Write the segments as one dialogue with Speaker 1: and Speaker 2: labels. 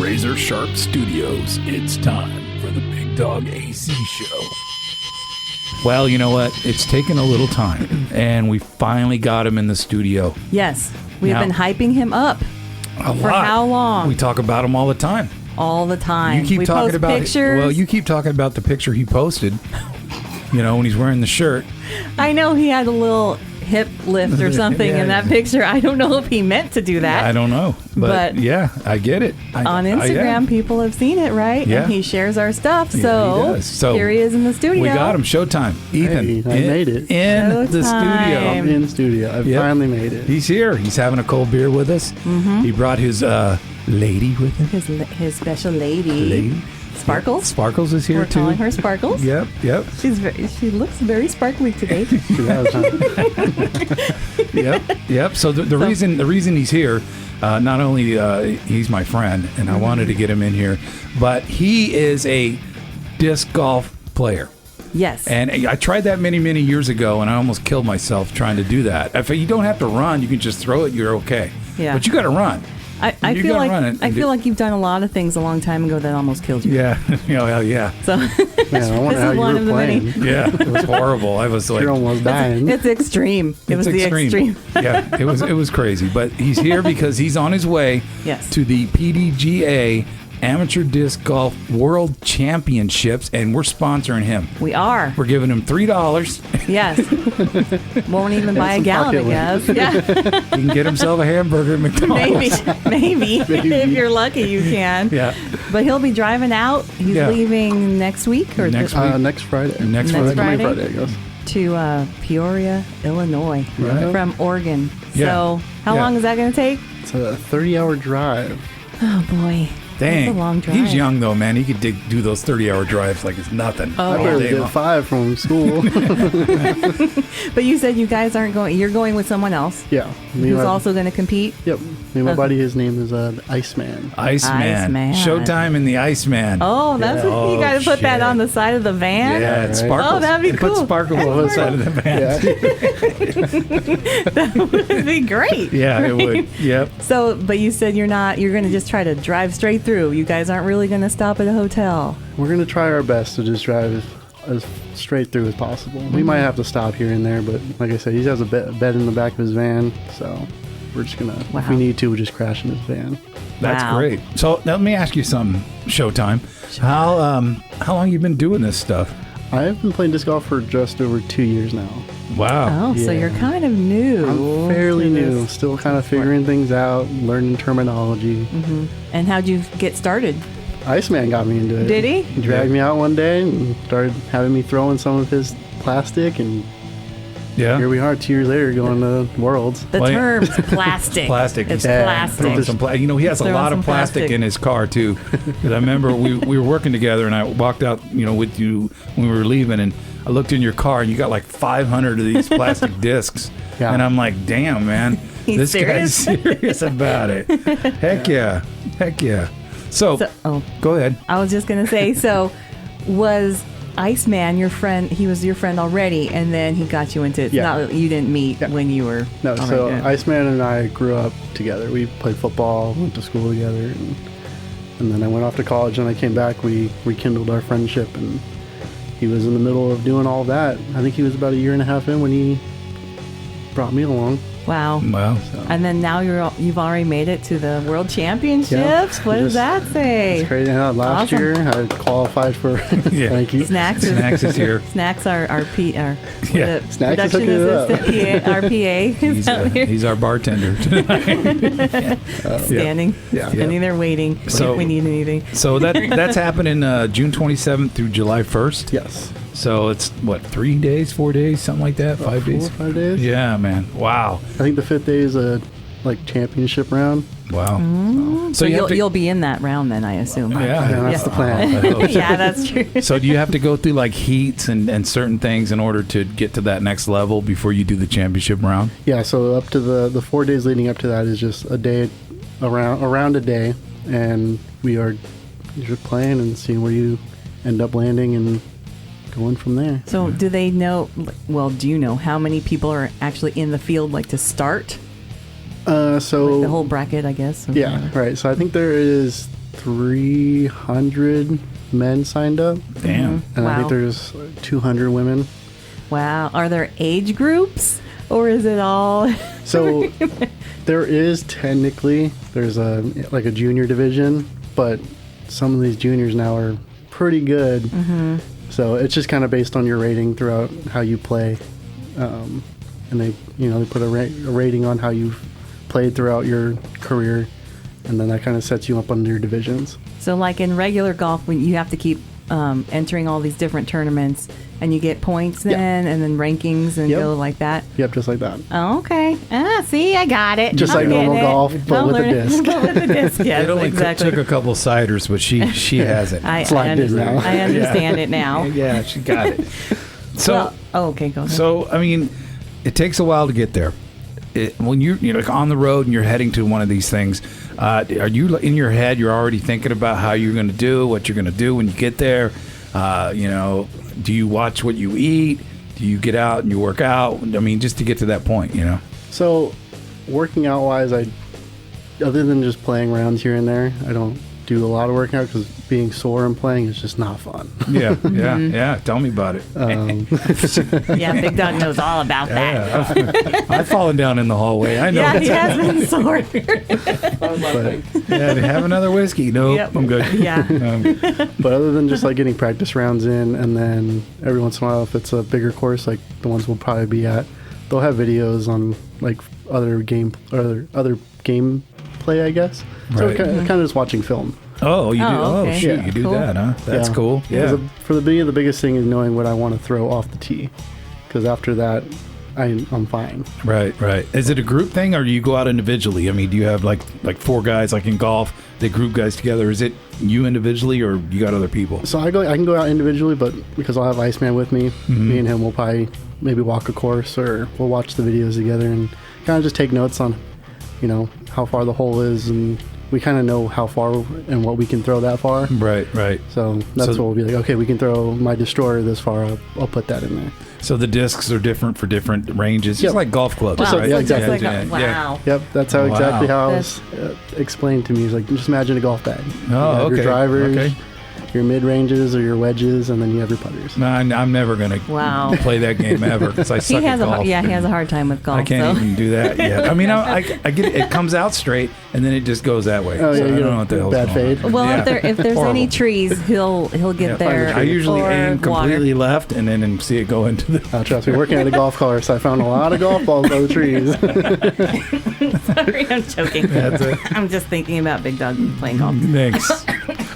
Speaker 1: Razor Sharp Studios, it's time for the Big Dog AC Show. Well, you know what? It's taken a little time, and we finally got him in the studio.
Speaker 2: Yes, we've been hyping him up. For how long?
Speaker 1: We talk about him all the time.
Speaker 2: All the time.
Speaker 1: You keep
Speaker 2: we
Speaker 1: talking
Speaker 2: post
Speaker 1: about
Speaker 2: pictures.
Speaker 1: Well, you keep talking about the picture he posted. You know, when he's wearing the shirt.
Speaker 2: I know he had a little hip lift or something in that picture. I don't know if he meant to do that.
Speaker 1: I don't know. But yeah, I get it.
Speaker 2: On Instagram, people have seen it, right?
Speaker 1: Yeah.
Speaker 2: And he shares our stuff.
Speaker 1: Yeah,
Speaker 2: So,
Speaker 1: he does. So
Speaker 2: here he is in the studio.
Speaker 1: We got him. Showtime. Ethan.
Speaker 3: Hey, I made it.
Speaker 1: In the studio.
Speaker 3: I'm in studio. I finally made it.
Speaker 1: He's here. He's having a cold beer with us. Mm-hmm. He brought his lady with him.
Speaker 2: His special lady. Sparkles.
Speaker 1: Sparkles is here too.
Speaker 2: We're calling her Sparkles.
Speaker 1: Yep.
Speaker 2: She looks very sparkly today.
Speaker 1: Yep. So the reason he's here, not only he's my friend, and I wanted to get him in here, but he is a disc golf player.
Speaker 2: Yes.
Speaker 1: And I tried that many years ago, and I almost killed myself trying to do that. If you don't have to run, you can just throw it. You're okay.
Speaker 2: Yeah.
Speaker 1: But you got to run.
Speaker 2: I feel like you've done a lot of things a long time ago that almost killed you.
Speaker 1: Yeah. Yeah.
Speaker 2: So
Speaker 3: this is one of the many.
Speaker 1: Yeah, it was horrible. I was like,
Speaker 3: you're almost dying.
Speaker 2: It's extreme. It was the extreme.
Speaker 1: Yeah, it was crazy. But he's here because he's on his way to the PDGA Amateur Disc Golf World Championships, and we're sponsoring him.
Speaker 2: We are.
Speaker 1: We're giving him $3.
Speaker 2: Yes. Won't even buy a gallon of gas. Yeah.
Speaker 1: He can get himself a hamburger at McDonald's.
Speaker 2: Maybe. If you're lucky, you can.
Speaker 1: Yeah.
Speaker 2: But he'll be driving out. He's leaving next week or
Speaker 3: next Friday.
Speaker 1: Next
Speaker 3: Friday, I guess.
Speaker 2: To Peoria, Illinois, from Oregon.
Speaker 1: Yeah.
Speaker 2: So how long is that going to take?
Speaker 3: It's a 30-hour drive.
Speaker 2: Oh boy.
Speaker 1: Dang.
Speaker 2: That's a long drive.
Speaker 1: He's young though, man. He could do those 30-hour drives like it's nothing.
Speaker 3: I barely did 5 from school.
Speaker 2: But you said you guys aren't going. You're going with someone else.
Speaker 3: Yeah.
Speaker 2: Who's also going to compete?
Speaker 3: Yep. Me and my buddy, his name is Iceman.
Speaker 1: Iceman. Showtime in the Iceman.
Speaker 2: Oh, that's what you got to put that on the side of the van?
Speaker 1: Yeah, it sparkles.
Speaker 2: Oh, that'd be cool.
Speaker 1: Put sparkles on the side of the van.
Speaker 2: That would be great.
Speaker 1: Yeah, it would. Yep.
Speaker 2: So, but you said you're going to just try to drive straight through. You guys aren't really going to stop at a hotel.
Speaker 3: We're going to try our best to just drive as straight through as possible. We might have to stop here and there, but like I said, he has a bed in the back of his van, so we're just going to, if we need to, we'll just crash in his van.
Speaker 1: That's great. So let me ask you something, Showtime. How long you been doing this stuff?
Speaker 3: I've been playing disc golf for just over 2 years now.
Speaker 1: Wow.
Speaker 2: Oh, so you're kind of new.
Speaker 3: I'm fairly new. Still kind of figuring things out, learning terminology.
Speaker 2: Mm-hmm. And how'd you get started?
Speaker 3: Iceman got me into it.
Speaker 2: Did he?
Speaker 3: He dragged me out one day and started having me throw in some of his plastic, and here we are 2 years later going to Worlds.
Speaker 2: The term's plastic.
Speaker 1: Plastic.
Speaker 2: It's plastic.
Speaker 1: He has a lot of plastic in his car too. Because I remember we were working together, and I walked out, with you when we were leaving, and I looked in your car, and you got like 500 of these plastic discs. Yeah. And I'm like, damn, man, this guy's serious about it. Heck yeah. So go ahead.
Speaker 2: I was just going to say, so was Iceman your friend? He was your friend already, and then he got you into it.
Speaker 3: Yeah.
Speaker 2: Not, you didn't meet when you were...
Speaker 3: No, so Iceman and I grew up together. We played football, went to school together, and then I went off to college, and I came back. We rekindled our friendship, and he was in the middle of doing all that. I think he was about 1.5 years in when he brought me along.
Speaker 2: Wow.
Speaker 3: So.
Speaker 2: And then now you've already made it to the World Championships. Yeah, what does that say?
Speaker 3: It's crazy. Last year I qualified for thank you.
Speaker 2: Snacks
Speaker 1: is here.
Speaker 2: Snacks our
Speaker 3: Snacks
Speaker 2: production assistant, our PA.
Speaker 1: He's our bartender tonight.
Speaker 2: Standing there waiting if we need anything.
Speaker 1: So that's happening June 27th through July 1st.
Speaker 3: Yes.
Speaker 1: So it's 3 days, 4 days, something like that, 5 days.
Speaker 3: 4 or 5 days.
Speaker 1: Yeah, man. Wow.
Speaker 3: I think the 5th day is a championship round.
Speaker 1: Wow.
Speaker 2: Mm-hmm. So you'll be in that round then, I assume.
Speaker 3: Yeah, that's the plan.
Speaker 2: Yeah, that's true.
Speaker 1: So do you have to go through heats and certain things in order to get to that next level before you do the championship round?
Speaker 3: Yeah. So up to the 4 days leading up to that is just a day around a day, and we are just playing and seeing where you end up landing and going from there.
Speaker 2: So do they know, do you know how many people are actually in the field to start?
Speaker 3: So
Speaker 2: the whole bracket, I guess.
Speaker 3: Yeah, right. So I think there is 300 men signed up.
Speaker 1: Damn.
Speaker 3: And I
Speaker 2: Wow.
Speaker 3: think there's 200 women.
Speaker 2: Wow. Are there age groups or is it all?
Speaker 3: So there is technically, there's a junior division, but some of these juniors now are pretty good.
Speaker 2: Mm-hmm.
Speaker 3: So it's just kind of based on your rating throughout how you play. And they put a rating on how you've played throughout your career. And then that kind of sets you up under your divisions.
Speaker 2: So like in regular golf, when you have to keep entering all these different tournaments and you get points then and then rankings and
Speaker 3: Yep.
Speaker 2: go like that.
Speaker 3: Yep, just like that.
Speaker 2: Oh, okay. See, I got it.
Speaker 3: Just
Speaker 2: I'm
Speaker 3: like normal
Speaker 2: getting it.
Speaker 3: golf, but
Speaker 2: I'm
Speaker 3: with a
Speaker 2: learning-
Speaker 3: disc.
Speaker 2: but with a disc, yes,
Speaker 1: It only
Speaker 2: exactly.
Speaker 1: took a couple ciders, but she hasn't.
Speaker 2: I
Speaker 3: locked in
Speaker 2: understand.
Speaker 3: now.
Speaker 2: I understand it now.
Speaker 1: Yeah, she got it. So,
Speaker 2: Okay, go ahead.
Speaker 1: so I mean, it takes a while to get there. When you're like on the road and you're heading to one of these things, are you in your head? You're already thinking about how you're going to do, what you're going to do when you get there. Do you watch what you eat? Do you get out and you work out? I mean, just to get to that point,
Speaker 3: So working out wise, other than just playing rounds here and there, I don't do a lot of working out because being sore and playing is just not fun.
Speaker 1: Yeah. Tell me about it.
Speaker 2: Yeah, Big Dog knows all about that.
Speaker 1: Yeah, I've fallen down in the hallway. I know.
Speaker 2: Yeah, he has been sore.
Speaker 3: But,
Speaker 1: Yeah, have another whiskey. Nope,
Speaker 2: Yep.
Speaker 1: I'm good.
Speaker 2: Yeah.
Speaker 3: but other than just like getting practice rounds in, and then every once in a while, if it's a bigger course, like the ones we'll probably be at, they'll have videos on like other game play, I guess. So
Speaker 1: Right.
Speaker 3: kind of just watching film.
Speaker 1: Oh, you do?
Speaker 2: Oh,
Speaker 1: Oh,
Speaker 2: okay.
Speaker 1: shoot,
Speaker 3: Yeah.
Speaker 1: you do
Speaker 2: Cool.
Speaker 1: that, huh? That's cool. Yeah.
Speaker 3: For the biggest thing is knowing what I want to throw off the tee, because after that, I'm fine.
Speaker 1: Right. Is it a group thing, or do you go out individually? I mean, do you have like 4 guys, like in golf, they group guys together? Is it you individually, or you got other people?
Speaker 3: So I can go out individually, but because I'll have Iceman with me, me and him will probably maybe walk a course, or we'll watch the videos together and kind of just take notes on, how far the hole is, and we kind of know how far and what we can throw that far.
Speaker 1: Right.
Speaker 3: So that's what we'll be like. Okay, we can throw my destroyer this far. I'll put that in there.
Speaker 1: So the discs are different for different ranges, just
Speaker 3: Yep.
Speaker 1: like golf clubs,
Speaker 2: Wow.
Speaker 1: right?
Speaker 3: Yeah,
Speaker 2: So just
Speaker 3: exactly.
Speaker 2: like wow.
Speaker 3: Yep, that's how
Speaker 1: Wow.
Speaker 3: exactly how it
Speaker 2: That's-
Speaker 3: was explained to me. It's like, just imagine a golf bag. You
Speaker 1: Oh,
Speaker 3: have
Speaker 1: okay.
Speaker 3: Your drivers,
Speaker 1: Okay.
Speaker 3: your mid ranges or your wedges, and then you have your putters.
Speaker 1: No, I'm never gonna
Speaker 2: Wow.
Speaker 1: play that game ever because I suck
Speaker 2: He has
Speaker 1: at golf.
Speaker 2: he has a hard time with golf.
Speaker 1: I can't
Speaker 2: so.
Speaker 1: even do that yet. I mean, I get it. It comes out straight, and then it just goes that way.
Speaker 3: Oh, yeah,
Speaker 1: So I
Speaker 3: you
Speaker 1: don't
Speaker 3: know,
Speaker 1: know what the hell's
Speaker 3: bad
Speaker 1: going
Speaker 3: fade.
Speaker 1: on.
Speaker 2: Well,
Speaker 1: Yeah.
Speaker 2: if there's
Speaker 1: Horrible.
Speaker 2: any trees, he'll get
Speaker 1: Yeah,
Speaker 2: there.
Speaker 1: I usually
Speaker 2: or
Speaker 1: aim
Speaker 2: water.
Speaker 1: completely left and then see it go into the.
Speaker 3: Trust me, working at a golf course, I found a lot of golf balls by the trees.
Speaker 2: Sorry, I'm joking.
Speaker 1: That's it.
Speaker 2: I'm just thinking about Big Dog playing golf.
Speaker 1: Thanks.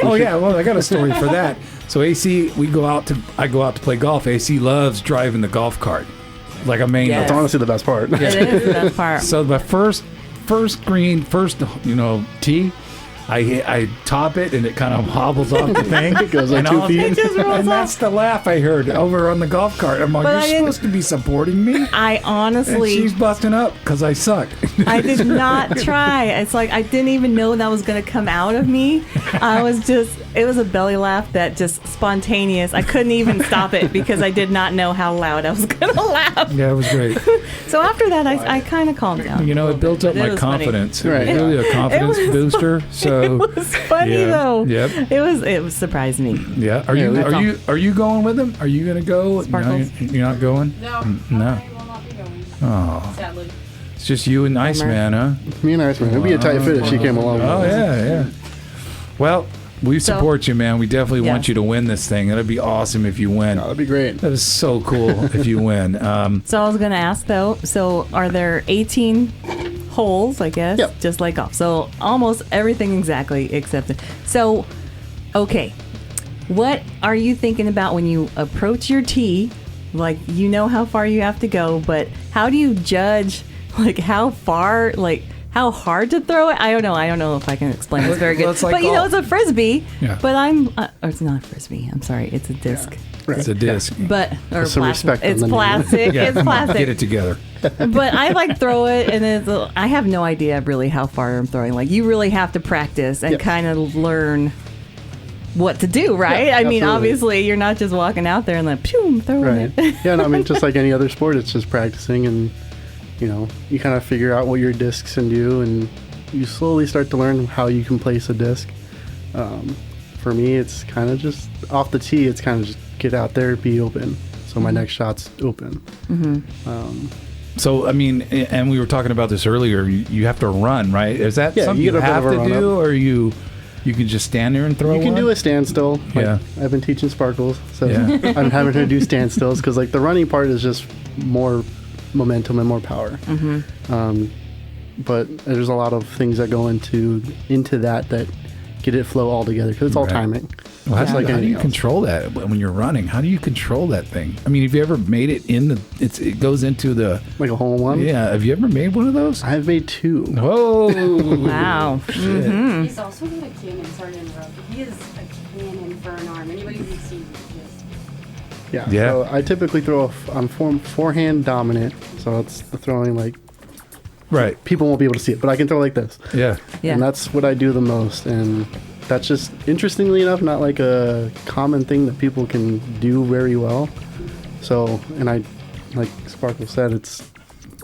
Speaker 1: Oh yeah, well I got a story for that. So AC, I go out to play golf. AC loves driving the golf cart, like a main.
Speaker 2: Yes.
Speaker 3: That's honestly the best part.
Speaker 2: It is the best part.
Speaker 1: So the first green, tee, I top it and it kind of hobbles off the thing.
Speaker 3: It goes like
Speaker 1: And
Speaker 3: 2
Speaker 1: all-
Speaker 3: feet.
Speaker 2: It just rolls
Speaker 1: And that's
Speaker 2: off.
Speaker 1: the laugh I heard over on the golf cart. I'm like,
Speaker 2: But I
Speaker 1: you're
Speaker 2: didn't-
Speaker 1: supposed to be supporting me.
Speaker 2: I
Speaker 1: And
Speaker 2: honestly,
Speaker 1: she's busting up because I suck.
Speaker 2: I did not try. It's like I didn't even know that was going to come out of me. It was a belly laugh that just spontaneous. I couldn't even stop it because I did not know how loud I was going to laugh.
Speaker 1: Yeah, it was great.
Speaker 2: So after that, I kind of calmed down.
Speaker 1: It built up
Speaker 2: It
Speaker 1: my
Speaker 2: was funny.
Speaker 1: confidence.
Speaker 3: Right.
Speaker 1: It was really a confidence
Speaker 2: was
Speaker 1: booster. So
Speaker 2: It was funny
Speaker 1: yeah,
Speaker 2: though.
Speaker 1: Yep.
Speaker 2: It was surprised me.
Speaker 1: Yeah. Are
Speaker 3: Yeah,
Speaker 1: you going with them? Are you gonna go?
Speaker 2: Sparkles.
Speaker 1: No, you're not going?
Speaker 4: No,
Speaker 1: No.
Speaker 4: I will not be going,
Speaker 1: Oh.
Speaker 4: sadly.
Speaker 1: It's just you and Iceman, huh?
Speaker 3: Me and Iceman. It'd be a tight fit if she came along.
Speaker 1: Oh
Speaker 3: with us.
Speaker 1: yeah. Well, we
Speaker 2: So-
Speaker 1: support you, man. We definitely
Speaker 2: Yeah.
Speaker 1: want you to win this thing. That'd be awesome if you win.
Speaker 3: Oh, that'd be great.
Speaker 1: That is so cool if you win.
Speaker 2: So I was going to ask though. So are there 18 holes? I guess.
Speaker 3: Yep.
Speaker 2: Just like golf. So almost everything exactly except. So, okay. What are you thinking about when you approach your tee? Like how far you have to go, but how do you judge how far how hard to throw it? I don't know if I can explain this very good.
Speaker 1: Well, it's like
Speaker 2: but
Speaker 1: golf.
Speaker 2: it's a frisbee.
Speaker 1: Yeah.
Speaker 2: But or it's not a frisbee. I'm sorry. It's a disc.
Speaker 3: Right.
Speaker 1: It's a disc.
Speaker 2: But or
Speaker 3: Put some
Speaker 2: plastic.
Speaker 3: respect on
Speaker 2: It's
Speaker 3: the name.
Speaker 2: plastic.
Speaker 1: Yeah,
Speaker 2: It's
Speaker 1: come on,
Speaker 2: plastic.
Speaker 1: get it together.
Speaker 2: But I throw it, and I have no idea really how far I'm throwing. Like you really have to practice and
Speaker 3: Yes.
Speaker 2: kind of learn what to do, right?
Speaker 3: Yeah,
Speaker 2: I mean,
Speaker 3: absolutely.
Speaker 2: obviously, you're not just walking out there and like, pew, I'm throwing
Speaker 3: Right.
Speaker 2: it.
Speaker 3: Yeah, no, I mean, just like any other sport, it's just practicing, and you kind of figure out what your discs can do, and you slowly start to learn how you can place a disc. For me, it's kind of just off the tee. It's kind of just get out there, be open. So my next shot's open.
Speaker 1: So, I mean, and we were talking about this earlier, you have to run, right? Is that something you
Speaker 3: get a bit
Speaker 1: have
Speaker 3: of a
Speaker 1: to
Speaker 3: run
Speaker 1: do,
Speaker 3: up.
Speaker 1: or you can just stand there and throw
Speaker 3: You can
Speaker 1: one?
Speaker 3: do a standstill.
Speaker 1: Yeah.
Speaker 3: I've been teaching sparkles, so
Speaker 1: Yeah.
Speaker 3: I'm having to do standstills because like the running part is just more momentum and more power. But there's a lot of things that go into that get it flow all together because it's all
Speaker 1: Right.
Speaker 3: timing.
Speaker 1: Well, how,
Speaker 3: Just
Speaker 1: do you,
Speaker 3: like
Speaker 1: how do
Speaker 3: anything
Speaker 1: you
Speaker 3: else.
Speaker 1: control that when you're running? How do you control that thing? I mean, have you ever made it it goes into the,
Speaker 3: Like a hole in one?
Speaker 1: yeah, have you ever made one of those?
Speaker 3: I've made 2.
Speaker 1: Whoa.
Speaker 2: Wow.
Speaker 1: Shit.
Speaker 4: He's also got a cannon, sorry to interrupt, but he is a cannon for an arm. Anybody who's seen this.
Speaker 3: Yeah.
Speaker 1: Yeah.
Speaker 3: So I typically throw I'm forehand dominant, so it's throwing like
Speaker 1: Right.
Speaker 3: people won't be able to see it, but I can throw like this.
Speaker 1: Yeah.
Speaker 2: Yeah.
Speaker 3: And that's what I do the most. And that's just, interestingly enough, not like a common thing that people can do very well. So, and I, like Sparkle said,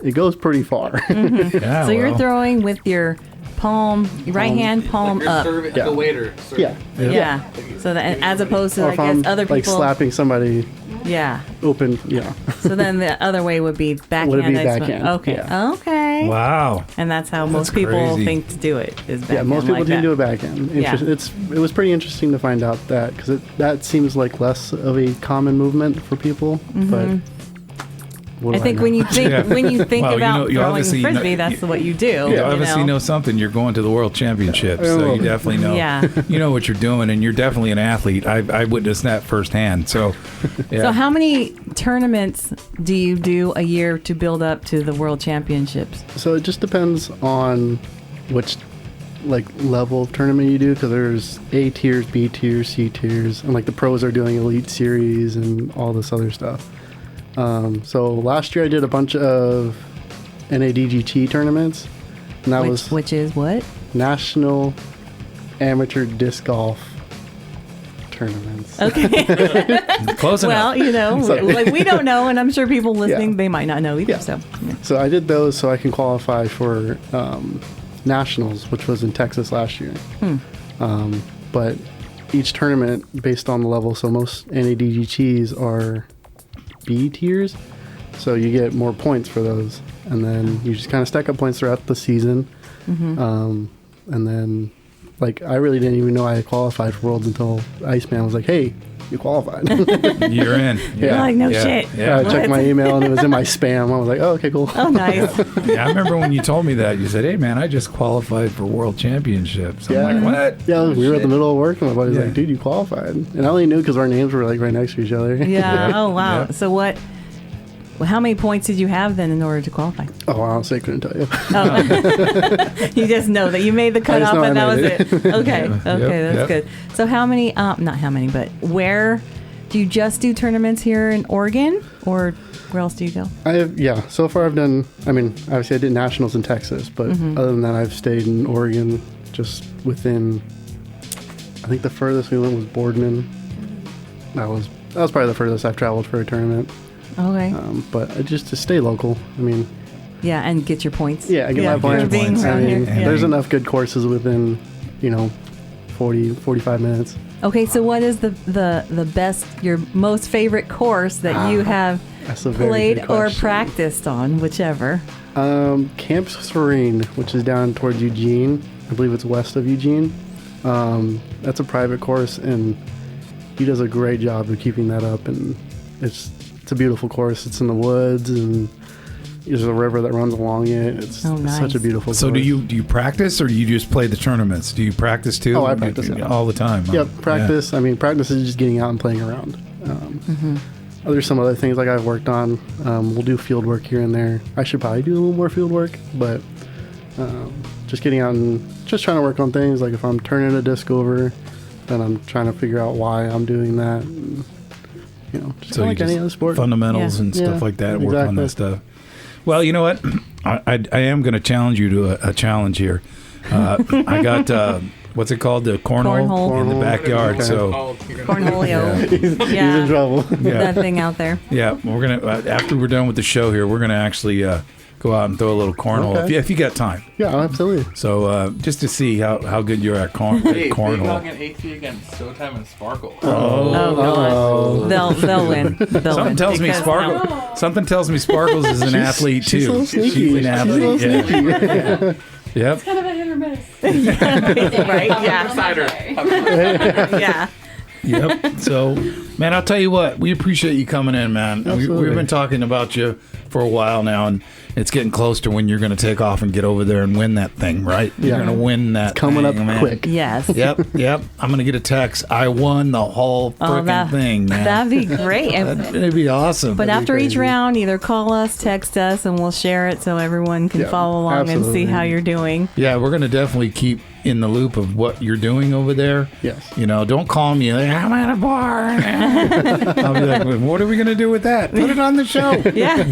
Speaker 3: it goes pretty far.
Speaker 1: Yeah,
Speaker 2: So you're
Speaker 1: well.
Speaker 2: throwing with your palm, your right hand palm
Speaker 5: You're
Speaker 2: up.
Speaker 5: serving, like
Speaker 3: Yeah.
Speaker 5: a waiter. serving.
Speaker 3: Yeah.
Speaker 2: Yeah. So that, as opposed to,
Speaker 3: Or
Speaker 2: I
Speaker 3: if
Speaker 2: guess,
Speaker 3: I'm
Speaker 2: other
Speaker 3: like
Speaker 2: people.
Speaker 3: slapping somebody
Speaker 2: Yeah.
Speaker 3: open, yeah.
Speaker 2: So then the other way would be backhand.
Speaker 3: Would it be
Speaker 2: I suppose.
Speaker 3: backhand?
Speaker 2: Okay.
Speaker 3: Yeah.
Speaker 2: Okay.
Speaker 1: Wow.
Speaker 2: And that's how
Speaker 1: That's
Speaker 2: most people
Speaker 1: crazy.
Speaker 2: think to do it is backhand.
Speaker 3: Yeah, most people
Speaker 2: like
Speaker 3: can
Speaker 2: that.
Speaker 3: do a backhand.
Speaker 2: Yeah.
Speaker 3: It was pretty interesting to find out that because that seems like less of a common movement for people. But what
Speaker 2: I
Speaker 3: do
Speaker 2: think
Speaker 3: know?
Speaker 2: when you think
Speaker 1: Yeah.
Speaker 2: when you think
Speaker 1: Well, you
Speaker 2: about
Speaker 1: know- you
Speaker 2: throwing
Speaker 1: obviously know-
Speaker 2: frisbee, that's what you do.
Speaker 1: You obviously know something. You're going to the World Championships, so you definitely know.
Speaker 2: Yeah.
Speaker 1: You know what you're doing, and you're definitely an athlete. I witnessed that firsthand. So, yeah.
Speaker 2: So how many tournaments do you do a year to build up to the World Championships?
Speaker 3: So it just depends on which like level of tournament you do because there's A tiers, B tiers, C tiers, and like the pros are doing Elite Series and all this other stuff. So last year I did a bunch of NADGT tournaments, and that was
Speaker 2: Which is what?
Speaker 3: National Amateur Disc Golf tournaments.
Speaker 2: Okay.
Speaker 1: Close
Speaker 2: Well,
Speaker 1: enough.
Speaker 2: you know,
Speaker 3: So-
Speaker 2: like we don't know, and I'm sure people listening
Speaker 3: Yeah.
Speaker 2: they might not know either.
Speaker 3: Yeah.
Speaker 2: So
Speaker 3: So I did those so I can qualify for nationals, which was in Texas last year. But each tournament based on the level, so most NADGTs are B tiers, so you get more points for those, and then you just kind of stack up points throughout the season. And then, like, I really didn't even know I had qualified for Worlds until Iceman was like, "Hey, you qualified."
Speaker 1: You're in.
Speaker 2: you're like, no shit.
Speaker 1: Yeah.
Speaker 3: I checked my email and it was in my spam. I was like, "Oh, okay, cool."
Speaker 2: Oh, nice.
Speaker 1: Yeah, I remember when you told me that. You said, "Hey, man, I just qualified for World Championships." I'm like, "What?"
Speaker 3: Yeah, we were at the middle of work, and my buddy's
Speaker 1: Yeah.
Speaker 3: like, "Dude, you qualified." And I only knew because our names were like right next to each other.
Speaker 2: Yeah. Oh, wow.
Speaker 1: Yeah.
Speaker 2: So what? Well, how many points did you have then in order to qualify?
Speaker 3: Oh, honestly, I couldn't tell you.
Speaker 2: You just know that you made the
Speaker 3: just
Speaker 2: cutoff
Speaker 3: know I
Speaker 2: and that was
Speaker 3: made
Speaker 2: it.
Speaker 3: it.
Speaker 2: Okay.
Speaker 1: Yeah.
Speaker 2: Okay,
Speaker 1: Yep.
Speaker 2: that's good. So how many? Not how many, but where do you just do tournaments here in Oregon, or where else do you go?
Speaker 3: So far I've done, I mean, obviously I did nationals in Texas, but other than that, I've stayed in Oregon just within, I think the furthest we went was Boardman. That was probably the furthest I've traveled for a tournament.
Speaker 2: Okay.
Speaker 3: But just to stay local, I mean,
Speaker 2: Yeah, and get your points.
Speaker 3: yeah, I get my
Speaker 2: for
Speaker 3: points.
Speaker 2: being
Speaker 3: I
Speaker 2: around
Speaker 3: mean,
Speaker 2: here. Yeah.
Speaker 3: there's enough good courses within, 45 minutes.
Speaker 2: Okay, so what is the best, your most favorite course that you have
Speaker 3: That's a very
Speaker 2: played
Speaker 3: good
Speaker 2: or
Speaker 3: question.
Speaker 2: practiced on, whichever?
Speaker 3: Camp Serene, which is down towards Eugene. I believe it's west of Eugene. That's a private course, and he does a great job of keeping that up. And it's a beautiful course. It's in the woods, and there's a river that runs along it. It's
Speaker 2: Oh, nice.
Speaker 3: such a beautiful
Speaker 1: So
Speaker 3: course.
Speaker 1: do you practice, or do you just play the tournaments? Do you practice too?
Speaker 3: Oh, I practice, yeah.
Speaker 1: all the time. huh?
Speaker 3: Yep, practice. I mean, practice is just getting out and playing around. There's some other things like I've worked on. We'll do field work here and there. I should probably do a little more field work, but just getting out and just trying to work on things. Like if I'm turning a disc over, then I'm trying to figure out why I'm doing that. And, just
Speaker 1: So you
Speaker 3: like any
Speaker 1: just
Speaker 3: other sport.
Speaker 1: fundamentals
Speaker 2: Yeah.
Speaker 1: and stuff
Speaker 3: Yeah,
Speaker 1: like that. Work on that
Speaker 3: exactly.
Speaker 1: stuff. Well, you know what? I am going to challenge you to a challenge here. I got what's it called? The cornhole in the
Speaker 3: Cornhole.
Speaker 1: backyard.
Speaker 3: Okay.
Speaker 1: So
Speaker 2: Cornholio.
Speaker 3: He's
Speaker 2: Yeah.
Speaker 3: in trouble.
Speaker 1: yeah,
Speaker 2: That thing out there.
Speaker 1: yeah. We're gonna after we're done with the show here, we're gonna actually go go out and throw a little cornhole
Speaker 3: Okay.
Speaker 1: if you got time.
Speaker 3: Yeah, absolutely.
Speaker 1: So just to see how good you're at cornhole.
Speaker 5: Big Dog and AC against Showtime and Sparkle.
Speaker 2: Oh, God. They'll win.
Speaker 1: Something tells me Sparkles is an athlete too.
Speaker 3: She's a little sneaky.
Speaker 1: She's an athlete. Yeah. Yep.
Speaker 4: Kind of a hit or miss.
Speaker 2: Right? Yeah.
Speaker 5: Cider.
Speaker 2: Yeah.
Speaker 1: Yep. So, man, I'll tell you what. We appreciate you coming in, man.
Speaker 3: Absolutely.
Speaker 1: We've been talking about you for a while now, and it's getting close to when you're going to take off and get over there and win that thing, right?
Speaker 3: Yeah.
Speaker 1: You're going to win that.
Speaker 3: Coming
Speaker 1: thing,
Speaker 3: up
Speaker 1: man.
Speaker 3: quick.
Speaker 2: Yes.
Speaker 1: Yep. I'm going to get a text. I won the whole freaking thing, man.
Speaker 2: That'd be great.
Speaker 1: That'd be awesome.
Speaker 2: But
Speaker 3: That'd be
Speaker 2: after each
Speaker 3: crazy.
Speaker 2: round, either call us, text us, and we'll share it so everyone can
Speaker 3: Yeah,
Speaker 2: follow along and see
Speaker 3: absolutely.
Speaker 2: how you're doing.
Speaker 1: Yeah, we're going to definitely keep in the loop of what you're doing over there.
Speaker 3: Yes.
Speaker 1: You know, don't call me like, I'm at a bar. I'll be like, well, what are we going to do with that? Put it on the show.
Speaker 2: Yeah.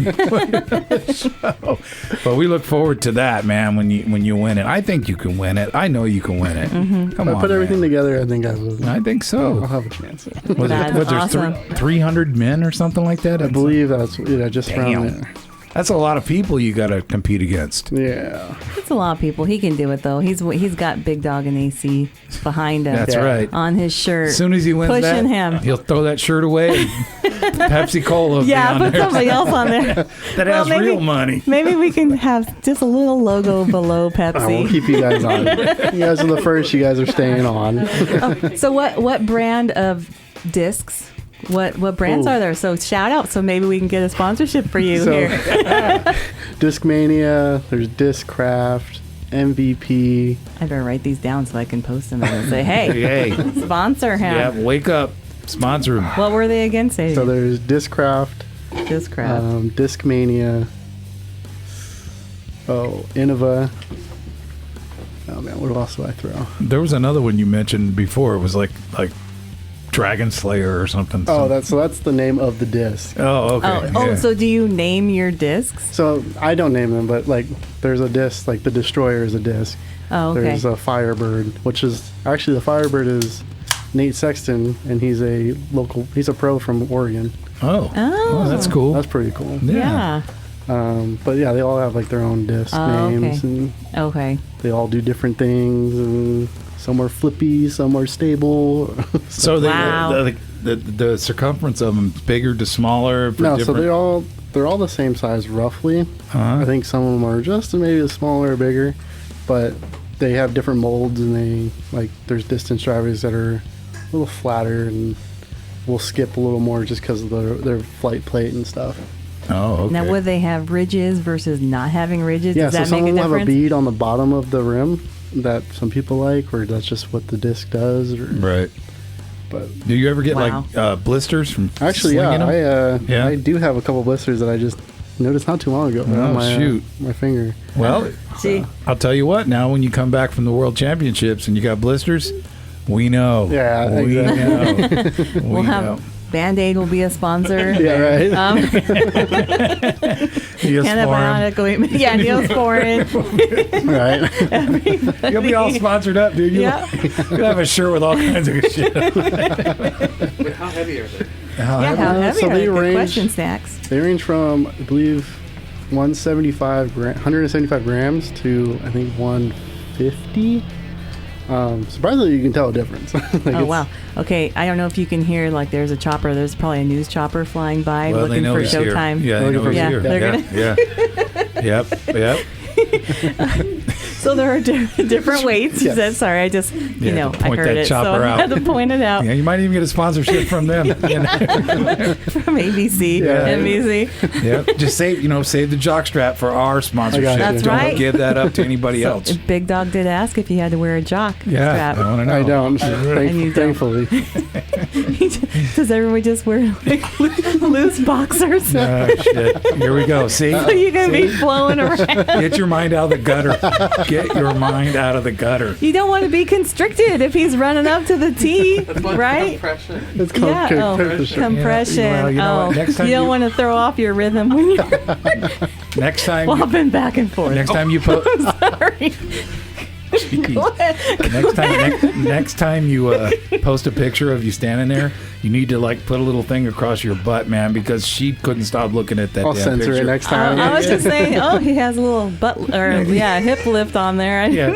Speaker 1: But we look forward to that, man, when you win it. I think you can win it. I know you can win it. Come
Speaker 3: If
Speaker 1: on,
Speaker 3: I put everything
Speaker 1: man.
Speaker 3: together, I think I will.
Speaker 1: I think
Speaker 3: I'll
Speaker 1: so.
Speaker 3: have a chance.
Speaker 1: Was
Speaker 2: That's
Speaker 1: there
Speaker 2: awesome.
Speaker 1: 300 men or something like that?
Speaker 3: I believe that's just
Speaker 1: Damn.
Speaker 3: around there.
Speaker 1: That's a lot of people you got to compete against.
Speaker 3: Yeah.
Speaker 2: It's a lot of people. He can do it, though. He's got Big Dog and AC behind him.
Speaker 1: That's
Speaker 3: Yeah.
Speaker 1: right.
Speaker 2: On his shirt.
Speaker 1: As soon as he wins
Speaker 2: Pushing
Speaker 1: that,
Speaker 2: him.
Speaker 1: he'll throw that shirt away. And Pepsi Cola will be
Speaker 2: Yeah,
Speaker 1: on
Speaker 2: put
Speaker 1: there.
Speaker 2: somebody else on there.
Speaker 1: That
Speaker 2: Well,
Speaker 1: has
Speaker 2: maybe-
Speaker 1: real money.
Speaker 2: Maybe we can have just a little logo below
Speaker 3: We'll
Speaker 2: Pepsi.
Speaker 3: keep you guys on. You guys are the first. You guys are staying on.
Speaker 2: So what brand of discs? What brands
Speaker 3: Ooh.
Speaker 2: are there? So shout out so maybe we can get a sponsorship for you
Speaker 3: So-
Speaker 2: here.
Speaker 3: Discmania. There's Discraft. MVP.
Speaker 2: I better write these down so I can post them and say, hey,
Speaker 1: Hey,
Speaker 2: sponsor him.
Speaker 1: yeah, wake up. Sponsor him.
Speaker 2: What were they again? Say
Speaker 3: So there's Discraft.
Speaker 2: Discraft.
Speaker 3: Discmania. Oh, Innova. Oh man, what else do I throw?
Speaker 1: There was another one you mentioned before. It was like Dragon Slayer or something.
Speaker 3: Oh, that's the name of the disc.
Speaker 1: Oh, okay. yeah.
Speaker 2: So do you name your discs?
Speaker 3: So I don't name them, but like there's a disc, like the Destroyer is a disc.
Speaker 2: Oh, okay.
Speaker 3: There's a Firebird, which is actually the Firebird is Nate Sexton, and he's a pro from Oregon.
Speaker 1: Oh,
Speaker 2: Oh.
Speaker 1: well, that's cool.
Speaker 3: That's pretty cool.
Speaker 2: Yeah.
Speaker 3: But yeah, they all have like their own disc
Speaker 2: Oh,
Speaker 3: names,
Speaker 2: okay.
Speaker 3: and
Speaker 2: Okay.
Speaker 3: they all do different things, and some are flippy, some are stable.
Speaker 1: So
Speaker 2: Wow.
Speaker 1: the circumference of them bigger to smaller. For
Speaker 3: No, so
Speaker 1: different,
Speaker 3: they're all the same size roughly.
Speaker 1: Uh-huh.
Speaker 3: I think some of them are just maybe a smaller or bigger, but they have different molds, and they like there's distance drivers that are a little flatter and will skip a little more just because of their flight plate and stuff.
Speaker 1: Oh, okay.
Speaker 2: Now, would they have ridges versus not having ridges?
Speaker 3: Yeah,
Speaker 2: Does
Speaker 3: so
Speaker 2: that
Speaker 3: some
Speaker 2: make a
Speaker 3: will have a
Speaker 2: difference?
Speaker 3: bead on the bottom of the rim that some people like, or that's just what the disc does. Or,
Speaker 1: Right.
Speaker 3: But
Speaker 1: Do you ever get
Speaker 2: Wow.
Speaker 1: like blisters from
Speaker 3: actually,
Speaker 1: slinging them? Yeah.
Speaker 3: I do have a couple blisters that I just noticed not too long ago.
Speaker 1: Oh,
Speaker 3: on my,
Speaker 1: shoot.
Speaker 3: my finger.
Speaker 1: Well,
Speaker 2: See,
Speaker 1: I'll tell you what. Now, when you come back from the World Championships and you got blisters, we know.
Speaker 3: Yeah,
Speaker 1: we know.
Speaker 2: we'll
Speaker 1: we
Speaker 2: have
Speaker 1: know.
Speaker 2: Band-Aid will be a sponsor.
Speaker 3: Yeah, right.
Speaker 2: Antibiotic ointment. Yeah, Neosporin.
Speaker 3: Right.
Speaker 1: You'll be all sponsored up, dude.
Speaker 2: Yeah.
Speaker 1: You'll have a shirt with all kinds of shit.
Speaker 5: Wait, how heavy are they?
Speaker 2: Yeah, how heavy
Speaker 3: So
Speaker 2: are
Speaker 3: they
Speaker 2: they? Good
Speaker 3: range-
Speaker 2: question, Snacks.
Speaker 3: They range from, I believe, 175 grams to, I think, 150. Surprisingly, you can tell a difference. Like
Speaker 2: Oh,
Speaker 3: it's-
Speaker 2: wow. Okay, I don't know if you can hear, like, there's a chopper. There's probably a news chopper flying by
Speaker 1: Well, they
Speaker 2: looking
Speaker 1: know
Speaker 2: for
Speaker 1: he's here.
Speaker 2: Showtime.
Speaker 1: Yeah, they know he's
Speaker 2: Yeah,
Speaker 1: here.
Speaker 2: they're
Speaker 1: Yeah, yeah. Yep.
Speaker 2: So there are different weights. You
Speaker 3: Yes.
Speaker 2: said, sorry, I just, you know,
Speaker 1: to
Speaker 2: I
Speaker 1: point
Speaker 2: heard
Speaker 1: that
Speaker 2: it. So
Speaker 1: chopper
Speaker 2: I
Speaker 1: out.
Speaker 2: had to point it out
Speaker 1: Yeah, you might even get a sponsorship from them.
Speaker 2: from ABC,
Speaker 3: Yeah.
Speaker 2: NBC.
Speaker 1: Yep. Just save the jockstrap for our sponsorship.
Speaker 3: I got you.
Speaker 2: That's
Speaker 1: Don't
Speaker 2: right.
Speaker 1: give that up to anybody else.
Speaker 2: Big Dog did ask if you had to wear a jock
Speaker 1: Yeah,
Speaker 2: strap.
Speaker 1: I want to know.
Speaker 3: I don't.
Speaker 2: And you don't.
Speaker 3: Thankfully.
Speaker 2: Does everybody just wear like loose boxers?
Speaker 1: Oh, shit. Here we go. See?
Speaker 2: So you can be flowing around.
Speaker 1: Get your mind out of the gutter. Get your mind out of the gutter.
Speaker 2: You don't want to be constricted if he's running up to the tee,
Speaker 5: That's what
Speaker 2: right?
Speaker 5: compression.
Speaker 3: It's
Speaker 2: Yeah. Oh,
Speaker 3: compression.
Speaker 2: compression.
Speaker 1: Well, you know
Speaker 2: Oh,
Speaker 1: what? Next time
Speaker 2: you don't
Speaker 1: you-
Speaker 2: want to throw off your rhythm when you're
Speaker 1: Next time,
Speaker 2: flopping back and forth.
Speaker 1: next time you put,
Speaker 2: Sorry. Go ahead.
Speaker 1: Next time you post a picture of you standing there, you need to like put a little thing across your butt, man, because she couldn't stop looking at that
Speaker 3: I'll
Speaker 1: damn
Speaker 3: censor
Speaker 1: picture.
Speaker 3: it next time.
Speaker 2: I was just saying, he has a little butt or hip lift on there.
Speaker 1: Yeah.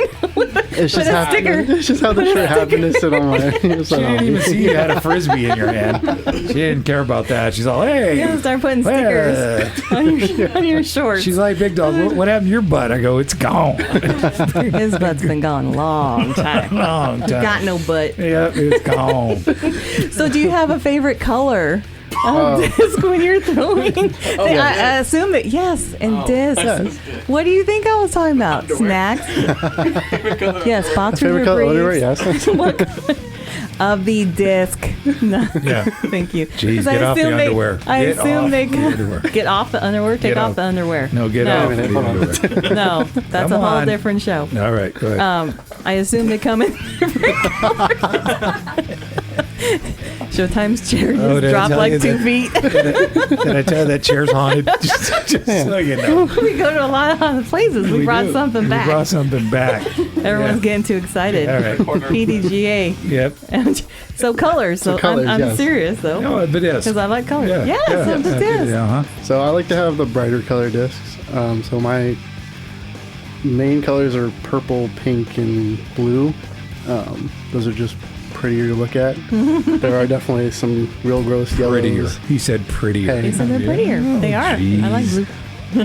Speaker 3: It's just,
Speaker 2: a sticker.
Speaker 3: it's just how the shirt happened to sit on my.
Speaker 1: She didn't even see you had a frisbee in your hand. She didn't care about that. She's all, hey.
Speaker 2: You're going to start putting stickers on your shorts.
Speaker 1: She's like, Big Dog, what happened to your butt? I go, it's gone.
Speaker 2: His butt's been gone a long time.
Speaker 1: Long time.
Speaker 2: Got no butt.
Speaker 1: Yep, it's gone.
Speaker 2: So do you have a favorite color of disc when you're throwing? I assume that, yes, and disc.
Speaker 3: Yes.
Speaker 2: What do you think I was talking about? Snacks? Yes, boxers
Speaker 3: Favorite
Speaker 2: or
Speaker 3: color underwear?
Speaker 2: briefs?
Speaker 3: Yes.
Speaker 2: What color? Of the disc. No.
Speaker 1: Yeah.
Speaker 2: Thank you.
Speaker 1: Jeez,
Speaker 2: 'Cause
Speaker 1: get off the underwear.
Speaker 2: I
Speaker 1: Get
Speaker 2: assume
Speaker 1: off
Speaker 2: they
Speaker 1: the underwear.
Speaker 2: get off the underwear. Take
Speaker 1: Get
Speaker 2: off
Speaker 1: off.
Speaker 2: the underwear.
Speaker 1: No, get off the
Speaker 3: Hold on.
Speaker 1: underwear.
Speaker 2: No, that's
Speaker 1: Come
Speaker 2: a whole
Speaker 1: on.
Speaker 2: different show.
Speaker 1: All right, go ahead.
Speaker 2: I assume they come in. Showtime's chair
Speaker 1: Oh,
Speaker 2: just
Speaker 1: did I
Speaker 2: dropped
Speaker 1: tell
Speaker 2: like
Speaker 1: you
Speaker 2: 2
Speaker 1: that-
Speaker 2: feet.
Speaker 1: Did I tell you that chair's haunted? Just so you know.
Speaker 2: We go to a lot of other places. We brought
Speaker 1: do.
Speaker 2: something back.
Speaker 1: We brought something back.
Speaker 2: Everyone's
Speaker 1: Yeah.
Speaker 2: getting too excited.
Speaker 1: All right.
Speaker 2: PDGA.
Speaker 1: Yep.
Speaker 2: So colors. So,
Speaker 3: colors,
Speaker 2: I'm
Speaker 3: yes.
Speaker 2: serious though.
Speaker 1: No, but yes.
Speaker 2: Because I like colors.
Speaker 1: Yeah.
Speaker 2: Yeah, so it is.
Speaker 1: Uh-huh.
Speaker 3: So I like to have the brighter color discs. So my main colors are purple, pink, and blue. Those are just prettier to look at. There are definitely some real gross yellows.
Speaker 1: Prettier. He said prettier.
Speaker 3: Hey.
Speaker 2: They said they're prettier. They are. I like blue.